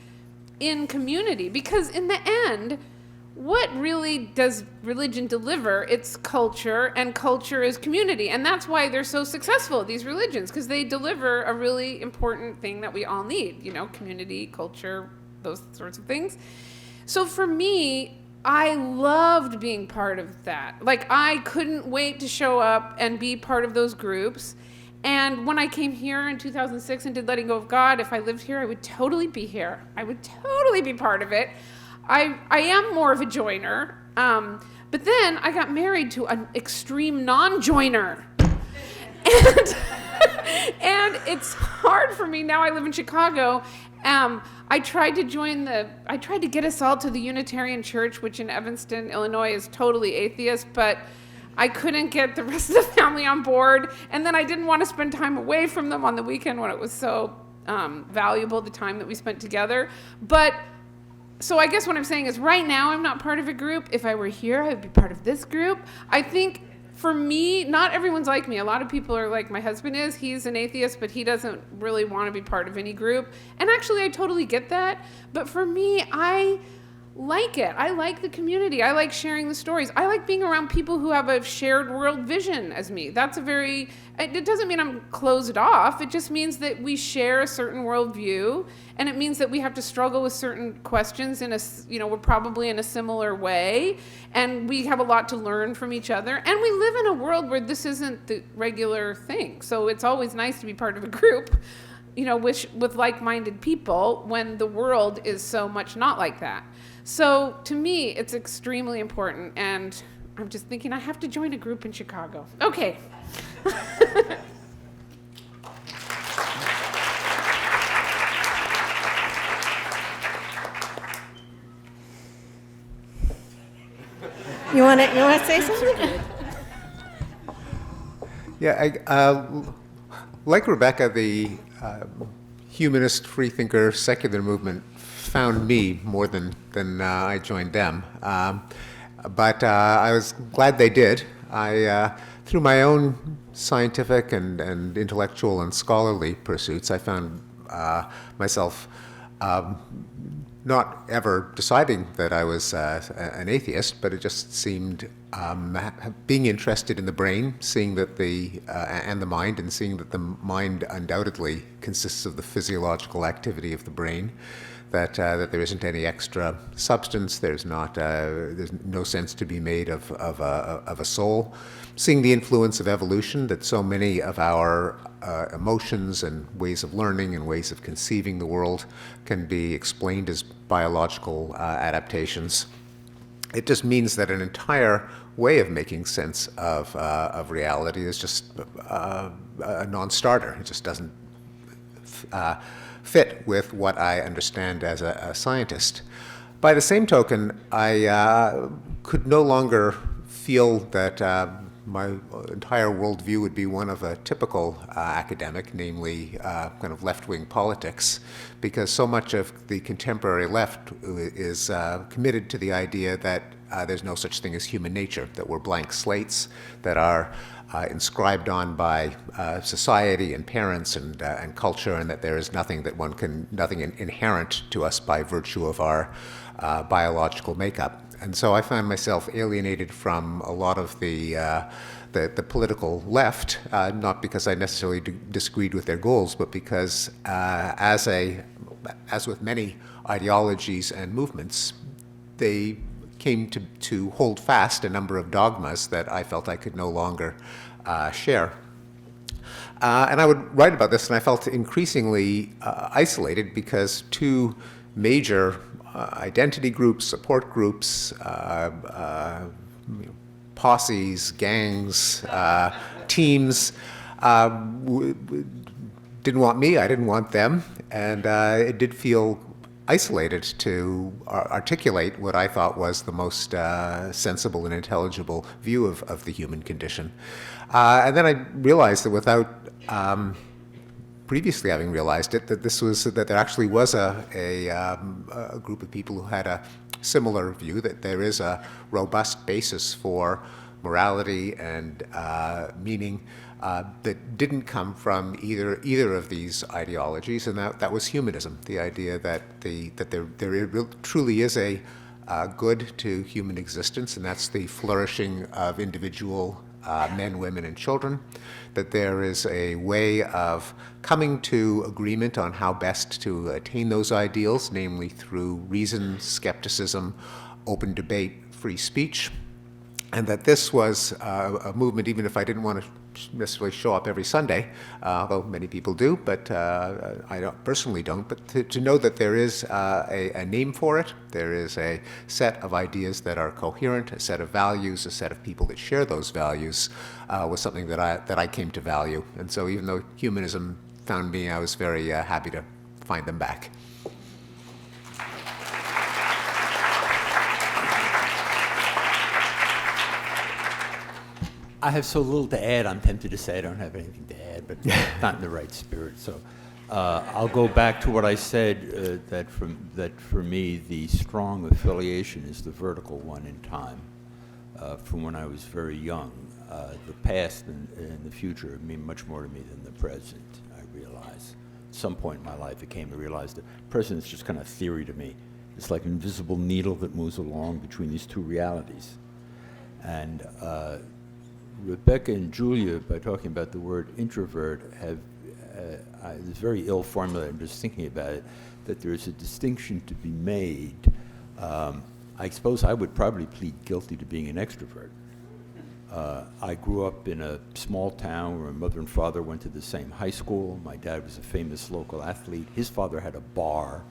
in community. Because in the end, what really does religion deliver? It's culture, and culture is community. And that's why they're so successful, these religions, because they deliver a really important thing that we all need, community, culture, those sorts of things. So for me, I loved being part of that. I couldn't wait to show up and be part of those groups. And when I came here in 2006 and did Letting Go of God, if I lived here, I would totally be here. I would totally be part of it. I am more of a joiner. But then I got married to an extreme non-joiner. And it's hard for me now. I live in Chicago. I tried to get us all to the Unitarian Church, which in Evanston, Illinois is totally atheist, but I couldn't get the rest of the family on board. And then I didn't want to spend time away from them on the weekend when it was so valuable, the time that we spent together. So I guess what I'm saying is right now I'm not part of a group. If I were here, I would be part of this group. I think for me, not everyone's like me. A lot of people are like my husband is. He's an atheist, but he doesn't really want to be part of any group. And actually, I totally get that. But for me, I like it. I like the community. I like sharing the stories. I like being around people who have a shared world vision as me. It doesn't mean I'm closed off. It just means that we share a certain worldview, and it means that we have to struggle with certain questions we're probably in a similar way, and we have a lot to learn from each other. And we live in a world where this isn't the regular thing. So it's always nice to be part of a group, with like-minded people when the world is so much not like that. So to me, it's extremely important, and I'm just thinking I have to join a group in Chicago. Okay. You want to say something? Yeah, like Rebecca, the humanist, freethinker, secular movement found me more than I joined them. But I was glad they did. Through my own scientific and intellectual and scholarly pursuits, I found myself not ever deciding that I was an atheist, but it just seemed being interested in the brain, seeing that and the mind, and seeing that the mind undoubtedly consists of the physiological activity of the brain. That there isn't any extra substance. There's no sense to be made of a soul. Seeing the influence of evolution, that so many of our emotions and ways of learning and ways of conceiving the world can be explained as biological adaptations. It just means that an entire way of making sense of reality is just a non-starter. It just doesn't fit with what I understand as a scientist. By the same token, I could no longer feel that my entire worldview would be one of a typical academic, namely kind of left-wing politics, because so much of the contemporary left is committed to the idea that there's no such thing as human nature, that we're blank slates that are inscribed on by society and parents and culture, and that there is nothing inherent to us by virtue of our biological makeup. And so I found myself alienated from a lot of the political left, not because I necessarily disagreed with their goals, but because as with many ideologies and movements, they came to hold fast a number of dogmas that I felt I could no longer share. And I would write about this, and I felt increasingly isolated because two major identity groups, support groups, posses, gangs, teams didn't want me, I didn't want them, and it did feel isolated to articulate what I thought was the most sensible and intelligible view of the human condition. And then I realized that without previously having realized it, that there actually was a group of people who had a similar view, that there is a robust basis for morality and meaning that didn't come from either of these ideologies, and that was humanism, the idea that there truly is a good to human existence, and that's the flourishing of individual men, women, and children, that there is a way of coming to agreement on how best to attain those ideals, namely through reason, skepticism, open debate, free speech, and that this was a movement, even if I didn't want to necessarily show up every Sunday, although many people do, but I personally don't, but to know that there is a name for it, there is a set of ideas that are coherent, a set of values, a set of people that share those values, was something that I came to value. And so even though humanism found me, I was very happy to find them back. I have so little to add, I'm tempted to say I don't have anything to add, but not in the right spirit. So I'll go back to what I said, that for me, the strong affiliation is the vertical one in time. from when I was very young. The past and the future mean much more to me than the present, I realize. At some point in my life, I came to realize the present is just kind of theory to me. It's like an invisible needle that moves along between these two realities. And Rebecca and Julia, by talking about the word introvert, have it's very ill formulated. I'm just thinking about it, that there is a distinction to be made. I suppose I would probably plead guilty to being an extrovert. I grew up in a small town where my mother and father went to the same high school. My dad was a famous local athlete. His father had a bar.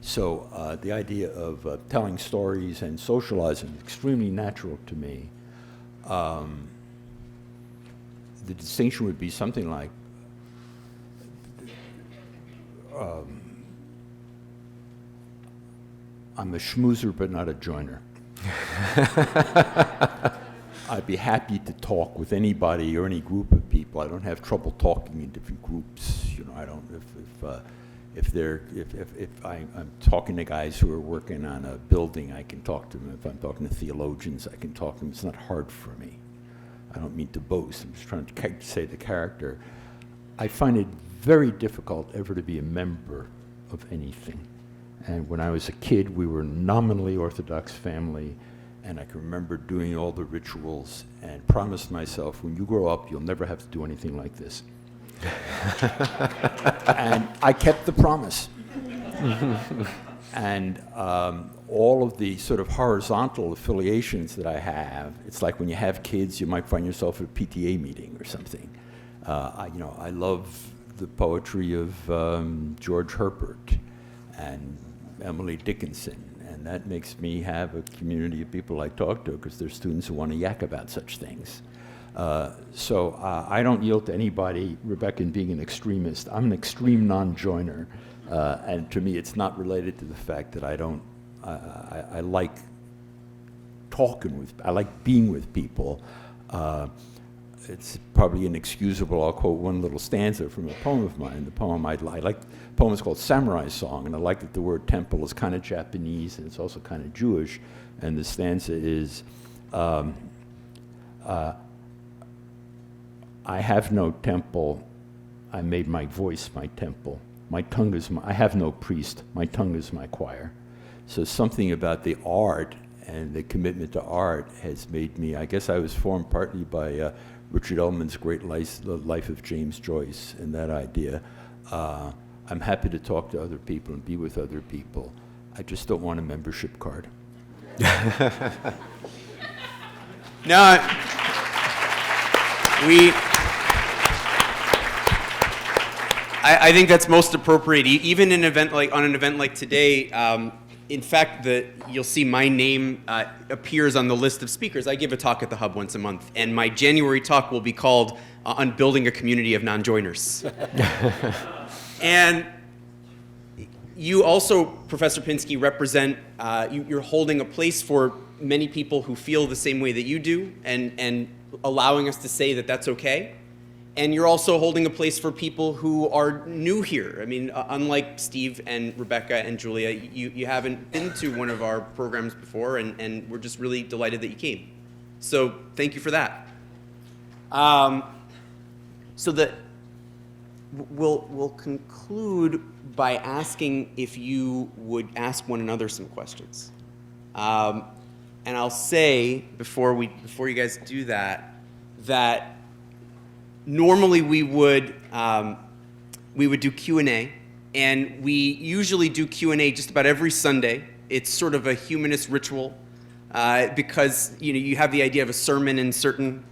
So the idea of telling stories and socializing is extremely natural to me. The distinction would be something like I'm a schmoozer but not a joiner. I'd be happy to talk with anybody or any group of people. I don't have trouble talking in different groups. You know, I don't. If I'm talking to guys who are working on a building, I can talk to them. If I'm talking to theologians, I can talk to them. It's not hard for me. I don't mean to boast. I'm just trying to say the character. I find it very difficult ever to be a member of anything. And when I was a kid, we were a nominally Orthodox family, and I can remember doing all the rituals and promised myself, when you grow up, you'll never have to do anything like this. And I kept the promise. And all of the sort of horizontal affiliations that I have, it's like when you have kids, you might find yourself at a PTA meeting or something. I love the poetry of George Herbert and Emily Dickinson, and that makes me have a community of people I talk to because they're students who want to yak about such things. So I don't yield to anybody, Rebecca, in being an extremist. I'm an extreme non-joiner, and to me it's not related to the fact that I like talking with, I like being with people. It's probably inexcusable. I'll quote one little stanza from a poem of mine. The poem I like, the poem is called Samurai Song, and I like that the word temple is kind of Japanese and it's also kind of Jewish. And the stanza is, I have no temple, I made my voice my temple. My tongue is I have no priest, my tongue is my choir. So something about the art and the commitment to art has made me, I guess I was formed partly by Richard Ellman's great life, The Life of James Joyce, and that idea. I'm happy to talk to other people and be with other people. I just don't want a membership card. No, I think that's most appropriate. Even in on an event like today, in fact, you'll see my name appears on the list of speakers. I give a talk at the Hub once a month, and my January talk will be called on building a community of non-joiners. And you also, Professor Pinsky, represent, you're holding a place for many people who feel the same way that you do, and allowing us to say that that's okay. And you're also holding a place for people who are new here. I mean, unlike Steve and Rebecca and Julia, you haven't been to one of our programs before, and we're just really delighted that you came. So thank you for that. We'll conclude by asking if you would ask one another some questions. And I'll say, before you guys do that, that normally we would do Q&A, and we usually do Q&A just about every Sunday. It's sort of a humanist ritual because you have the idea of a sermon in certain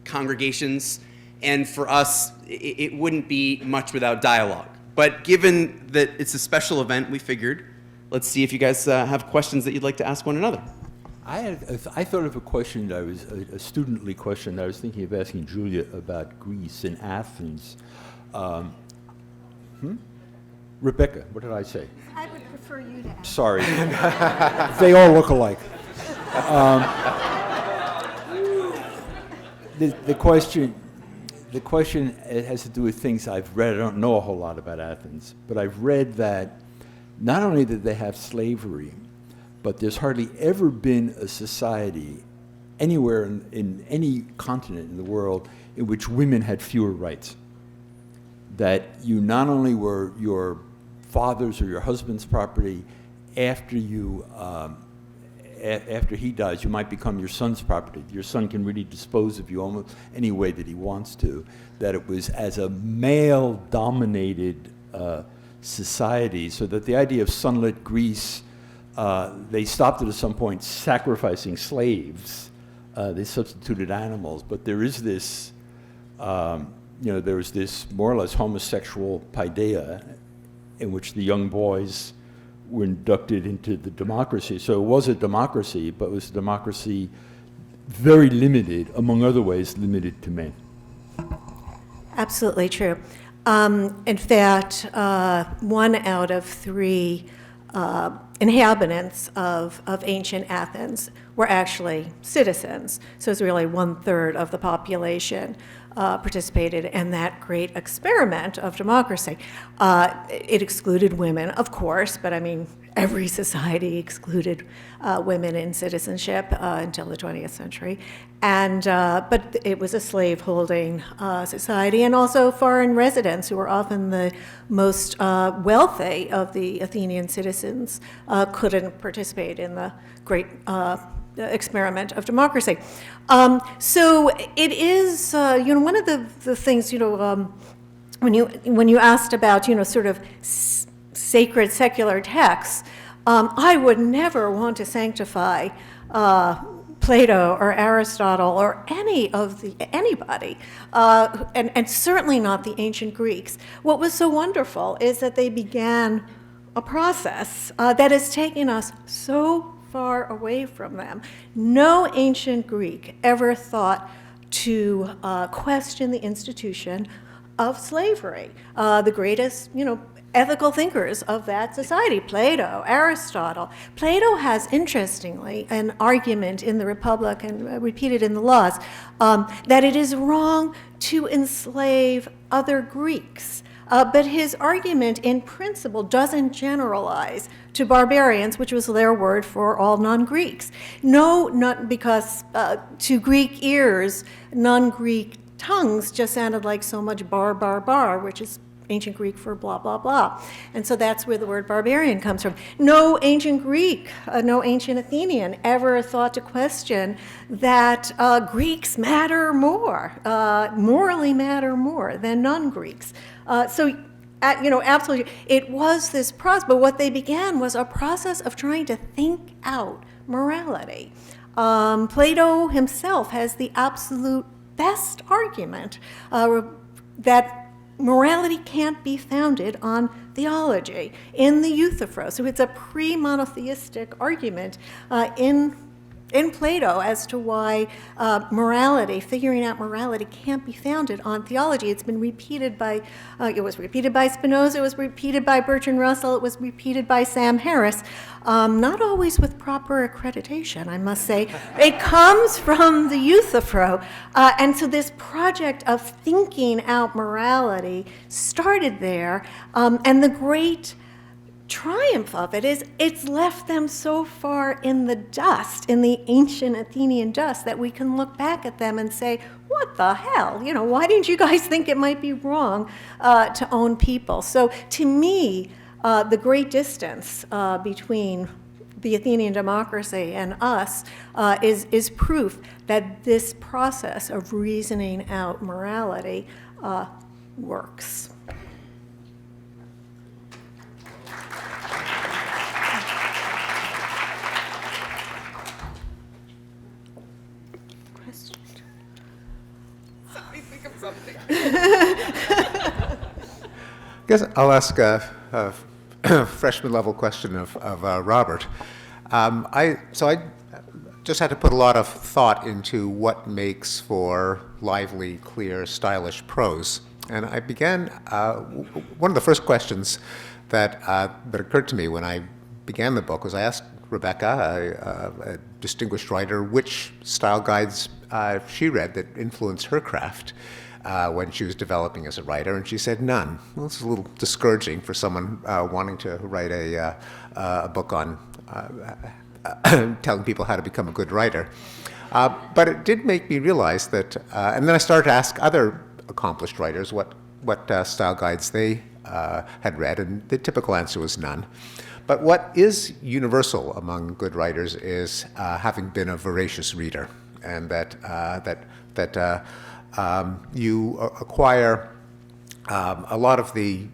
congregations, and for us it wouldn't be much without dialogue. But given that it's a special event, we figured let's see if you guys have questions that you'd like to ask one another. I thought of a question that was a studently question that I was thinking of asking Julia about Greece and Athens. Rebecca, what did I say? I would prefer you to ask. Sorry. They all look alike. The question it has to do with things I've read. I don't know a whole lot about Athens, but I've read that not only did they have slavery, but there's hardly ever been a society anywhere in any continent in the world in which women had fewer rights. That you not only were your father's or your husband's property, after you, after he dies, you might become your son's property. Your son can really dispose of you almost any way that he wants to. That it was as a male-dominated society, so that the idea of sunlit Greece, they stopped at some point sacrificing slaves. They substituted animals, but there is this, there was this more or less homosexual paideia in which the young boys were inducted into the democracy. So it was a democracy, but it was a democracy very limited, among other ways, limited to men. Absolutely true. In fact, 1 out of 3 inhabitants of ancient Athens were actually citizens. So it's really 1/3 of the population participated in that great experiment of democracy. It excluded women, of course, but I mean, every society excluded women in citizenship until the 20th century. But it was a slave-holding society, and also foreign residents, who were often the most wealthy of the Athenian citizens, couldn't participate in the great experiment of democracy. So it is, one of the things, when you asked about, sort of sacred secular texts, I would never want to sanctify Plato or Aristotle or anybody, and certainly not the ancient Greeks. What was so wonderful is that they began a process that has taken us so far away from them. No ancient Greek ever thought to question the institution of slavery. The greatest, ethical thinkers of that society, Plato, Aristotle. Plato has, interestingly, an argument in the Republic and repeated in the Laws, that it is wrong to enslave other Greeks. But his argument in principle doesn't generalize to barbarians, which was their word for all non-Greeks. No, not because to Greek ears, non-Greek tongues just sounded like so much bar, which is ancient Greek for blah, blah, blah. And so that's where the word barbarian comes from. No ancient Greek, no ancient Athenian ever thought to question that Greeks matter more, morally matter more than non-Greeks. Absolutely, it was this process, but what they began was a process of trying to think out morality. Plato himself has the absolute best argument that morality can't be founded on theology in the Euthyphro. So it's a pre-monotheistic argument in Plato as to why morality, figuring out morality, can't be founded on theology. It's been repeated by, it was repeated by Spinoza, it was repeated by Bertrand Russell, it was repeated by Sam Harris, not always with proper accreditation, I must say. It comes from the Euthyphro. And so this project of thinking out morality started there, and the great triumph of it is it's left them so far in the dust, in the ancient Athenian dust, that we can look back at them and say, what the hell? Why didn't you guys think it might be wrong to own people? So to me, the great distance between the Athenian democracy and us is proof that this process of reasoning out morality works. I guess I'll ask a freshman level question of Robert. I just had to put a lot of thought into what makes for lively, clear, stylish prose. And I began, one of the first questions that occurred to me when I began the book was I asked Rebecca, a distinguished writer, which style guides she read that influenced her craft when she was developing as a writer, and she said none. Well, it's a little discouraging for someone wanting to write a book on telling people how to become a good writer. But it did make me realize that, and then I started to ask other accomplished writers what style guides they had read, and the typical answer was none. But what is universal among good writers is having been a voracious reader, and that you acquire a lot of the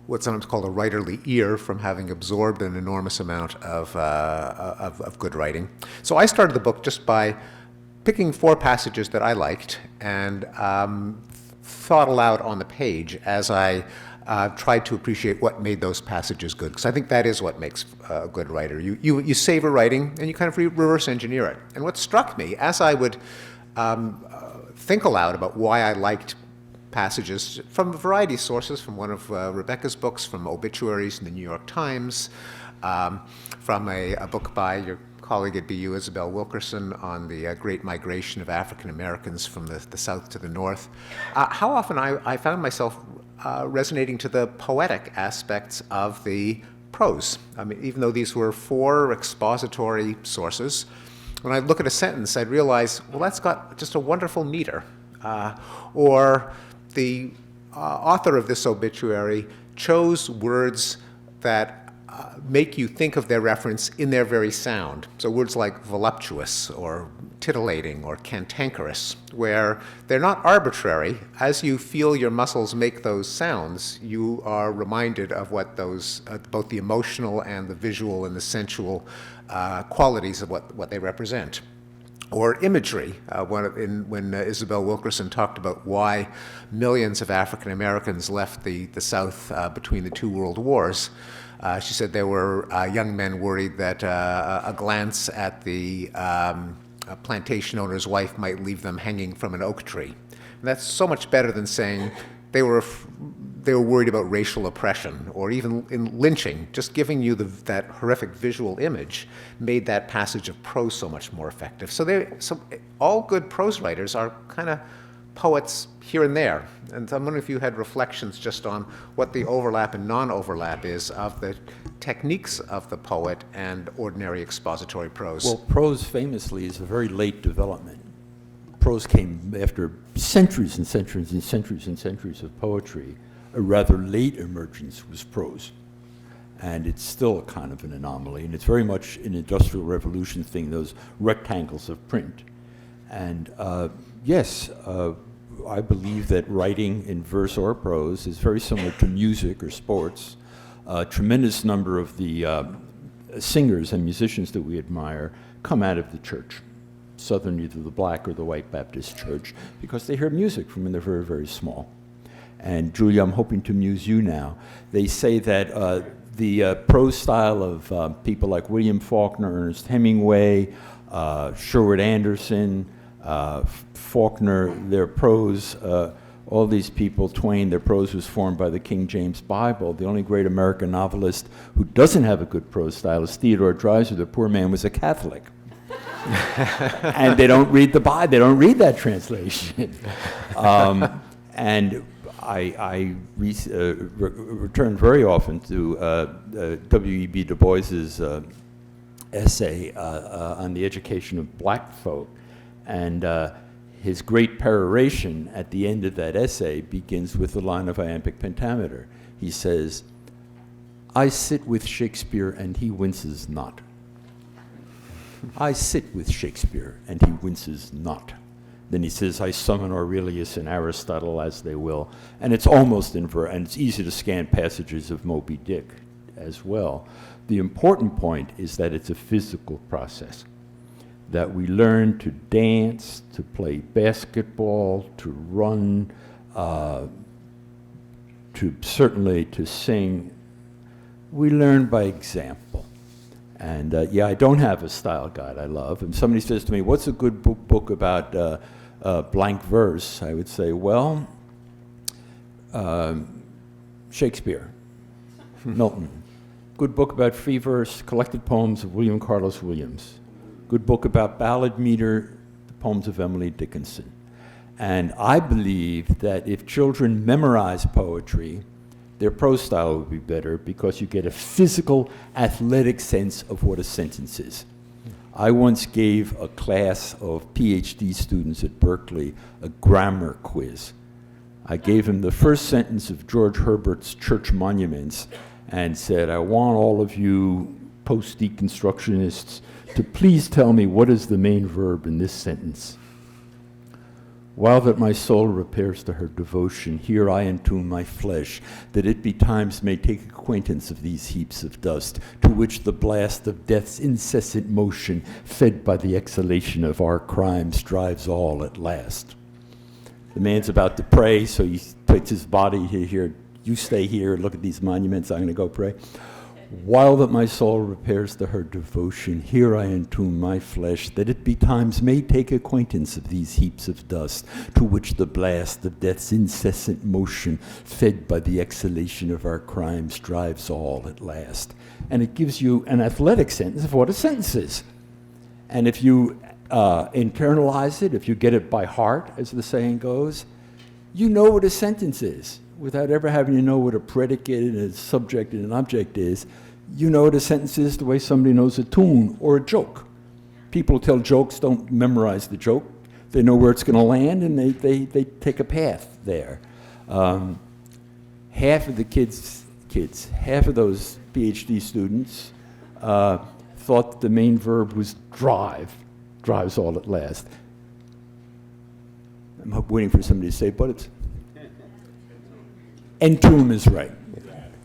what's sometimes called a writerly ear from having absorbed an enormous amount of good writing. So I started the book just by picking 4 passages that I liked and thought aloud on the page as I tried to appreciate what made those passages good, because I think that is what makes a good writer. You savor writing and you kind of reverse engineer it. And what struck me as I would think aloud about why I liked passages from a variety of sources, from one of Rebecca's books, from obituaries in the New York Times, from a book by your colleague at BU, Isabel Wilkerson, on the Great Migration of African Americans from the South to the North. How often I found myself resonating to the poetic aspects of the prose. I mean, even though these were 4 expository sources, when I look at a sentence, I'd realize, well, that's got just a wonderful meter. Or the author of this obituary chose words that make you think of their reference in their very sound. So words like voluptuous or titillating or cantankerous, where they're not arbitrary. As you feel your muscles make those sounds, you are reminded of what those, both the emotional and the visual and the sensual qualities of what they represent. Or imagery, when Isabel Wilkerson talked about why millions of African Americans left the South between the 2 world wars. She said there were young men worried that a glance at the plantation owner's wife might leave them hanging from an oak tree. And that's so much better than saying they were worried about racial oppression or even in lynching. Just giving you that horrific visual image made that passage of prose so much more effective. So all good prose writers are kind of poets here and there. And I'm wondering if you had reflections just on what the overlap and non-overlap is of the techniques of the poet and ordinary expository prose. Well, prose famously is a very late development. Prose came after centuries and centuries and centuries and centuries of poetry. A rather late emergence was prose. And it's still a kind of an anomaly. And it's very much an Industrial Revolution thing, those rectangles of print. And yes, I believe that writing in verse or prose is very similar to music or sports. A tremendous number of the singers and musicians that we admire come out of the church, Southern, either the Black or the White Baptist Church, because they hear music from when they're very, very small. And Julia, I'm hoping to amuse you now. They say that the prose style of people like William Faulkner, Ernest Hemingway, Sherwood Anderson, Faulkner, their prose, all these people, Twain, their prose was formed by the King James Bible. The only great American novelist who doesn't have a good prose style is Theodore Dreiser. The poor man was a Catholic. And they don't read the Bible, they don't read that translation. And I return very often to W.E.B. Du Bois's essay on the education of black folk. And his great peroration at the end of that essay begins with the line of iambic pentameter. He says, "I sit with Shakespeare and he winces not." I sit with Shakespeare and he winces not. Then he says, "I summon Aurelius and Aristotle as they will." And it's almost and it's easy to scan passages of Moby Dick as well. The important point is that it's a physical process, that we learn to dance, to play basketball, to run, certainly to sing. We learn by example. And yeah, I don't have a style guide I love. And somebody says to me, "What's a good book about blank verse?" I would say, well, Shakespeare, Milton. Good book about free verse, collected poems of William Carlos Williams. Good book about ballad meter, the poems of Emily Dickinson. And I believe that if children memorize poetry, their prose style would be better because you get a physical, athletic sense of what a sentence is. I once gave a class of PhD students at Berkeley a grammar quiz. I gave them the first sentence of George Herbert's Church Monuments and said, I want all of you post-deconstructionists to please tell me what is the main verb in this sentence. While that my soul repairs to her devotion, here I entomb my flesh, that it betimes may take acquaintance of these heaps of dust, to which the blast of death's incessant motion, fed by the exhalation of our crimes, drives all at last. The man's about to pray, so he puts his body here. You stay here, look at these monuments, I'm going to go pray. While that my soul repairs to her devotion, here I entomb my flesh, that it betimes may take acquaintance of these heaps of dust, to which the blast of death's incessant motion, fed by the exhalation of our crimes, drives all at last. And it gives you an athletic sentence of what a sentence is. And if you internalize it, if you get it by heart, as the saying goes, you know what a sentence is. Without ever having to know what a predicate and a subject and an object is, you know what a sentence is the way somebody knows a tune or a joke. People who tell jokes don't memorize the joke. They know where it's going to land, and they take a path there. Half of the kids, half of those PhD students thought the main verb was drives all at last. I'm waiting for somebody to say, but it's entomb is right,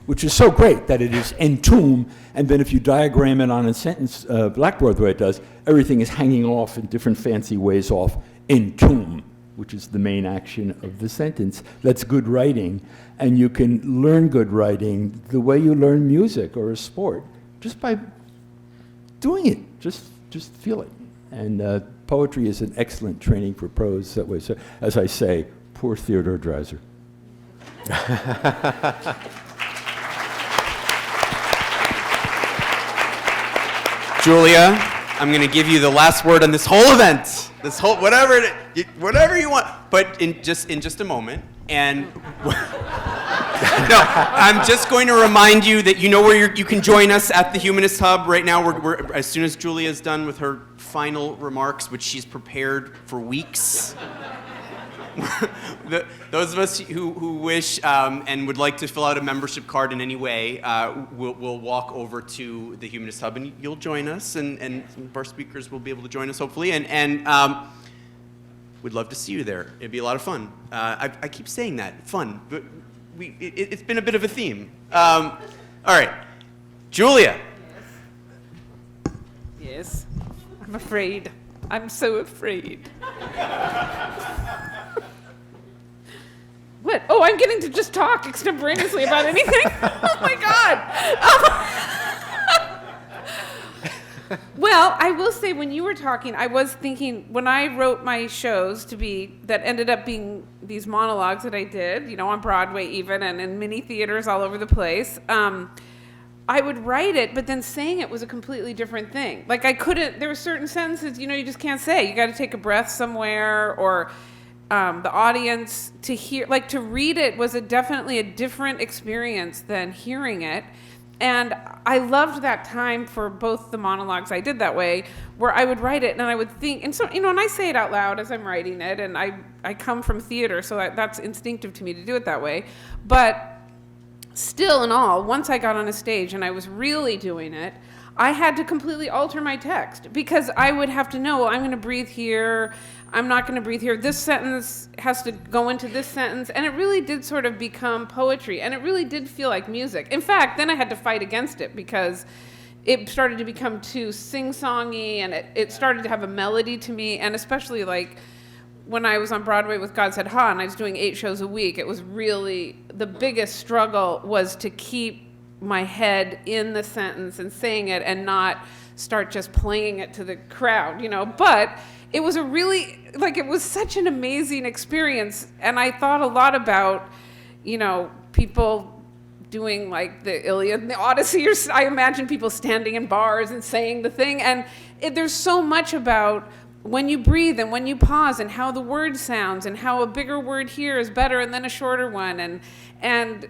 which is so great that it is entomb, and then if you diagram it on a sentence blackboard the way it does, everything is hanging off in different fancy ways off entomb, which is the main action of the sentence. That's good writing, and you can learn good writing the way you learn music or a sport, just by doing it, just feel it. And poetry is an excellent training for prose that way. So, as I say, poor Theodore Dreiser. Julia, I'm going to give you the last word on this whole event. This whole whatever you want, but in just a moment. And no, I'm just going to remind you that you know where you can join us at the Humanist Hub right now. We're as soon as Julia is done with her final remarks, which she's prepared for weeks. Those of us who wish and would like to fill out a membership card in any way, we'll walk over to the Humanist Hub, and you'll join us, and some of our speakers will be able to join us, hopefully, and we'd love to see you there. It'd be a lot of fun. I keep saying that, fun, but it's been a bit of a theme. All right, Julia. Yes, I'm afraid. I'm so afraid. What? Oh, I'm getting to just talk extemporaneously about anything? Oh my God. Well, I will say when you were talking, I was thinking, when I wrote my shows that ended up being these monologues that I did, on Broadway even, and in mini theaters all over the place, I would write it, but then saying it was a completely different thing. Like there were certain sentences, you just can't say. You got to take a breath somewhere, or the audience to hear, to read it was definitely a different experience than hearing it. And I loved that time for both the monologues I did that way, where I would write it and I would think, and so, and I say it out loud as I'm writing it, and I come from theater, so that's instinctive to me to do it that way. But still in all, once I got on a stage and I was really doing it, I had to completely alter my text, because I would have to know, I'm going to breathe here, I'm not going to breathe here, this sentence has to go into this sentence, and it really did sort of become poetry, and it really did feel like music. In fact, then I had to fight against it, because it started to become too sing-songy, and it started to have a melody to me, and especially when I was on Broadway with God Said Ha, and I was doing 8 shows a week, it was really, the biggest struggle was to keep my head in the sentence and saying it and not start just playing it to the crowd, but it was it was such an amazing experience. And I thought a lot about, people doing the Iliad and the Odyssey, or I imagine people standing in bars and saying the thing. And there's so much about when you breathe and when you pause and how the word sounds and how a bigger word here is better and then a shorter one. And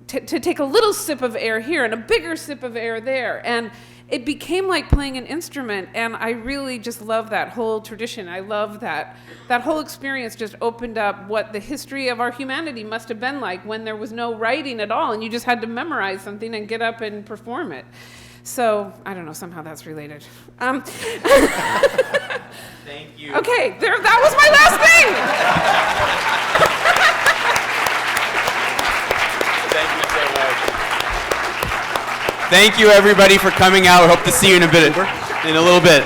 to take a little sip of air here and a bigger sip of air there. And it became like playing an instrument, and I really just love that whole tradition. I love that whole experience just opened up what the history of our humanity must have been like when there was no writing at all, and you just had to memorize something and get up and perform it. So, I don't know, somehow that's related. Thank you. Okay, that was my last thing! Thank you so much. Thank you, everybody, for coming out. We hope to see you in a little bit.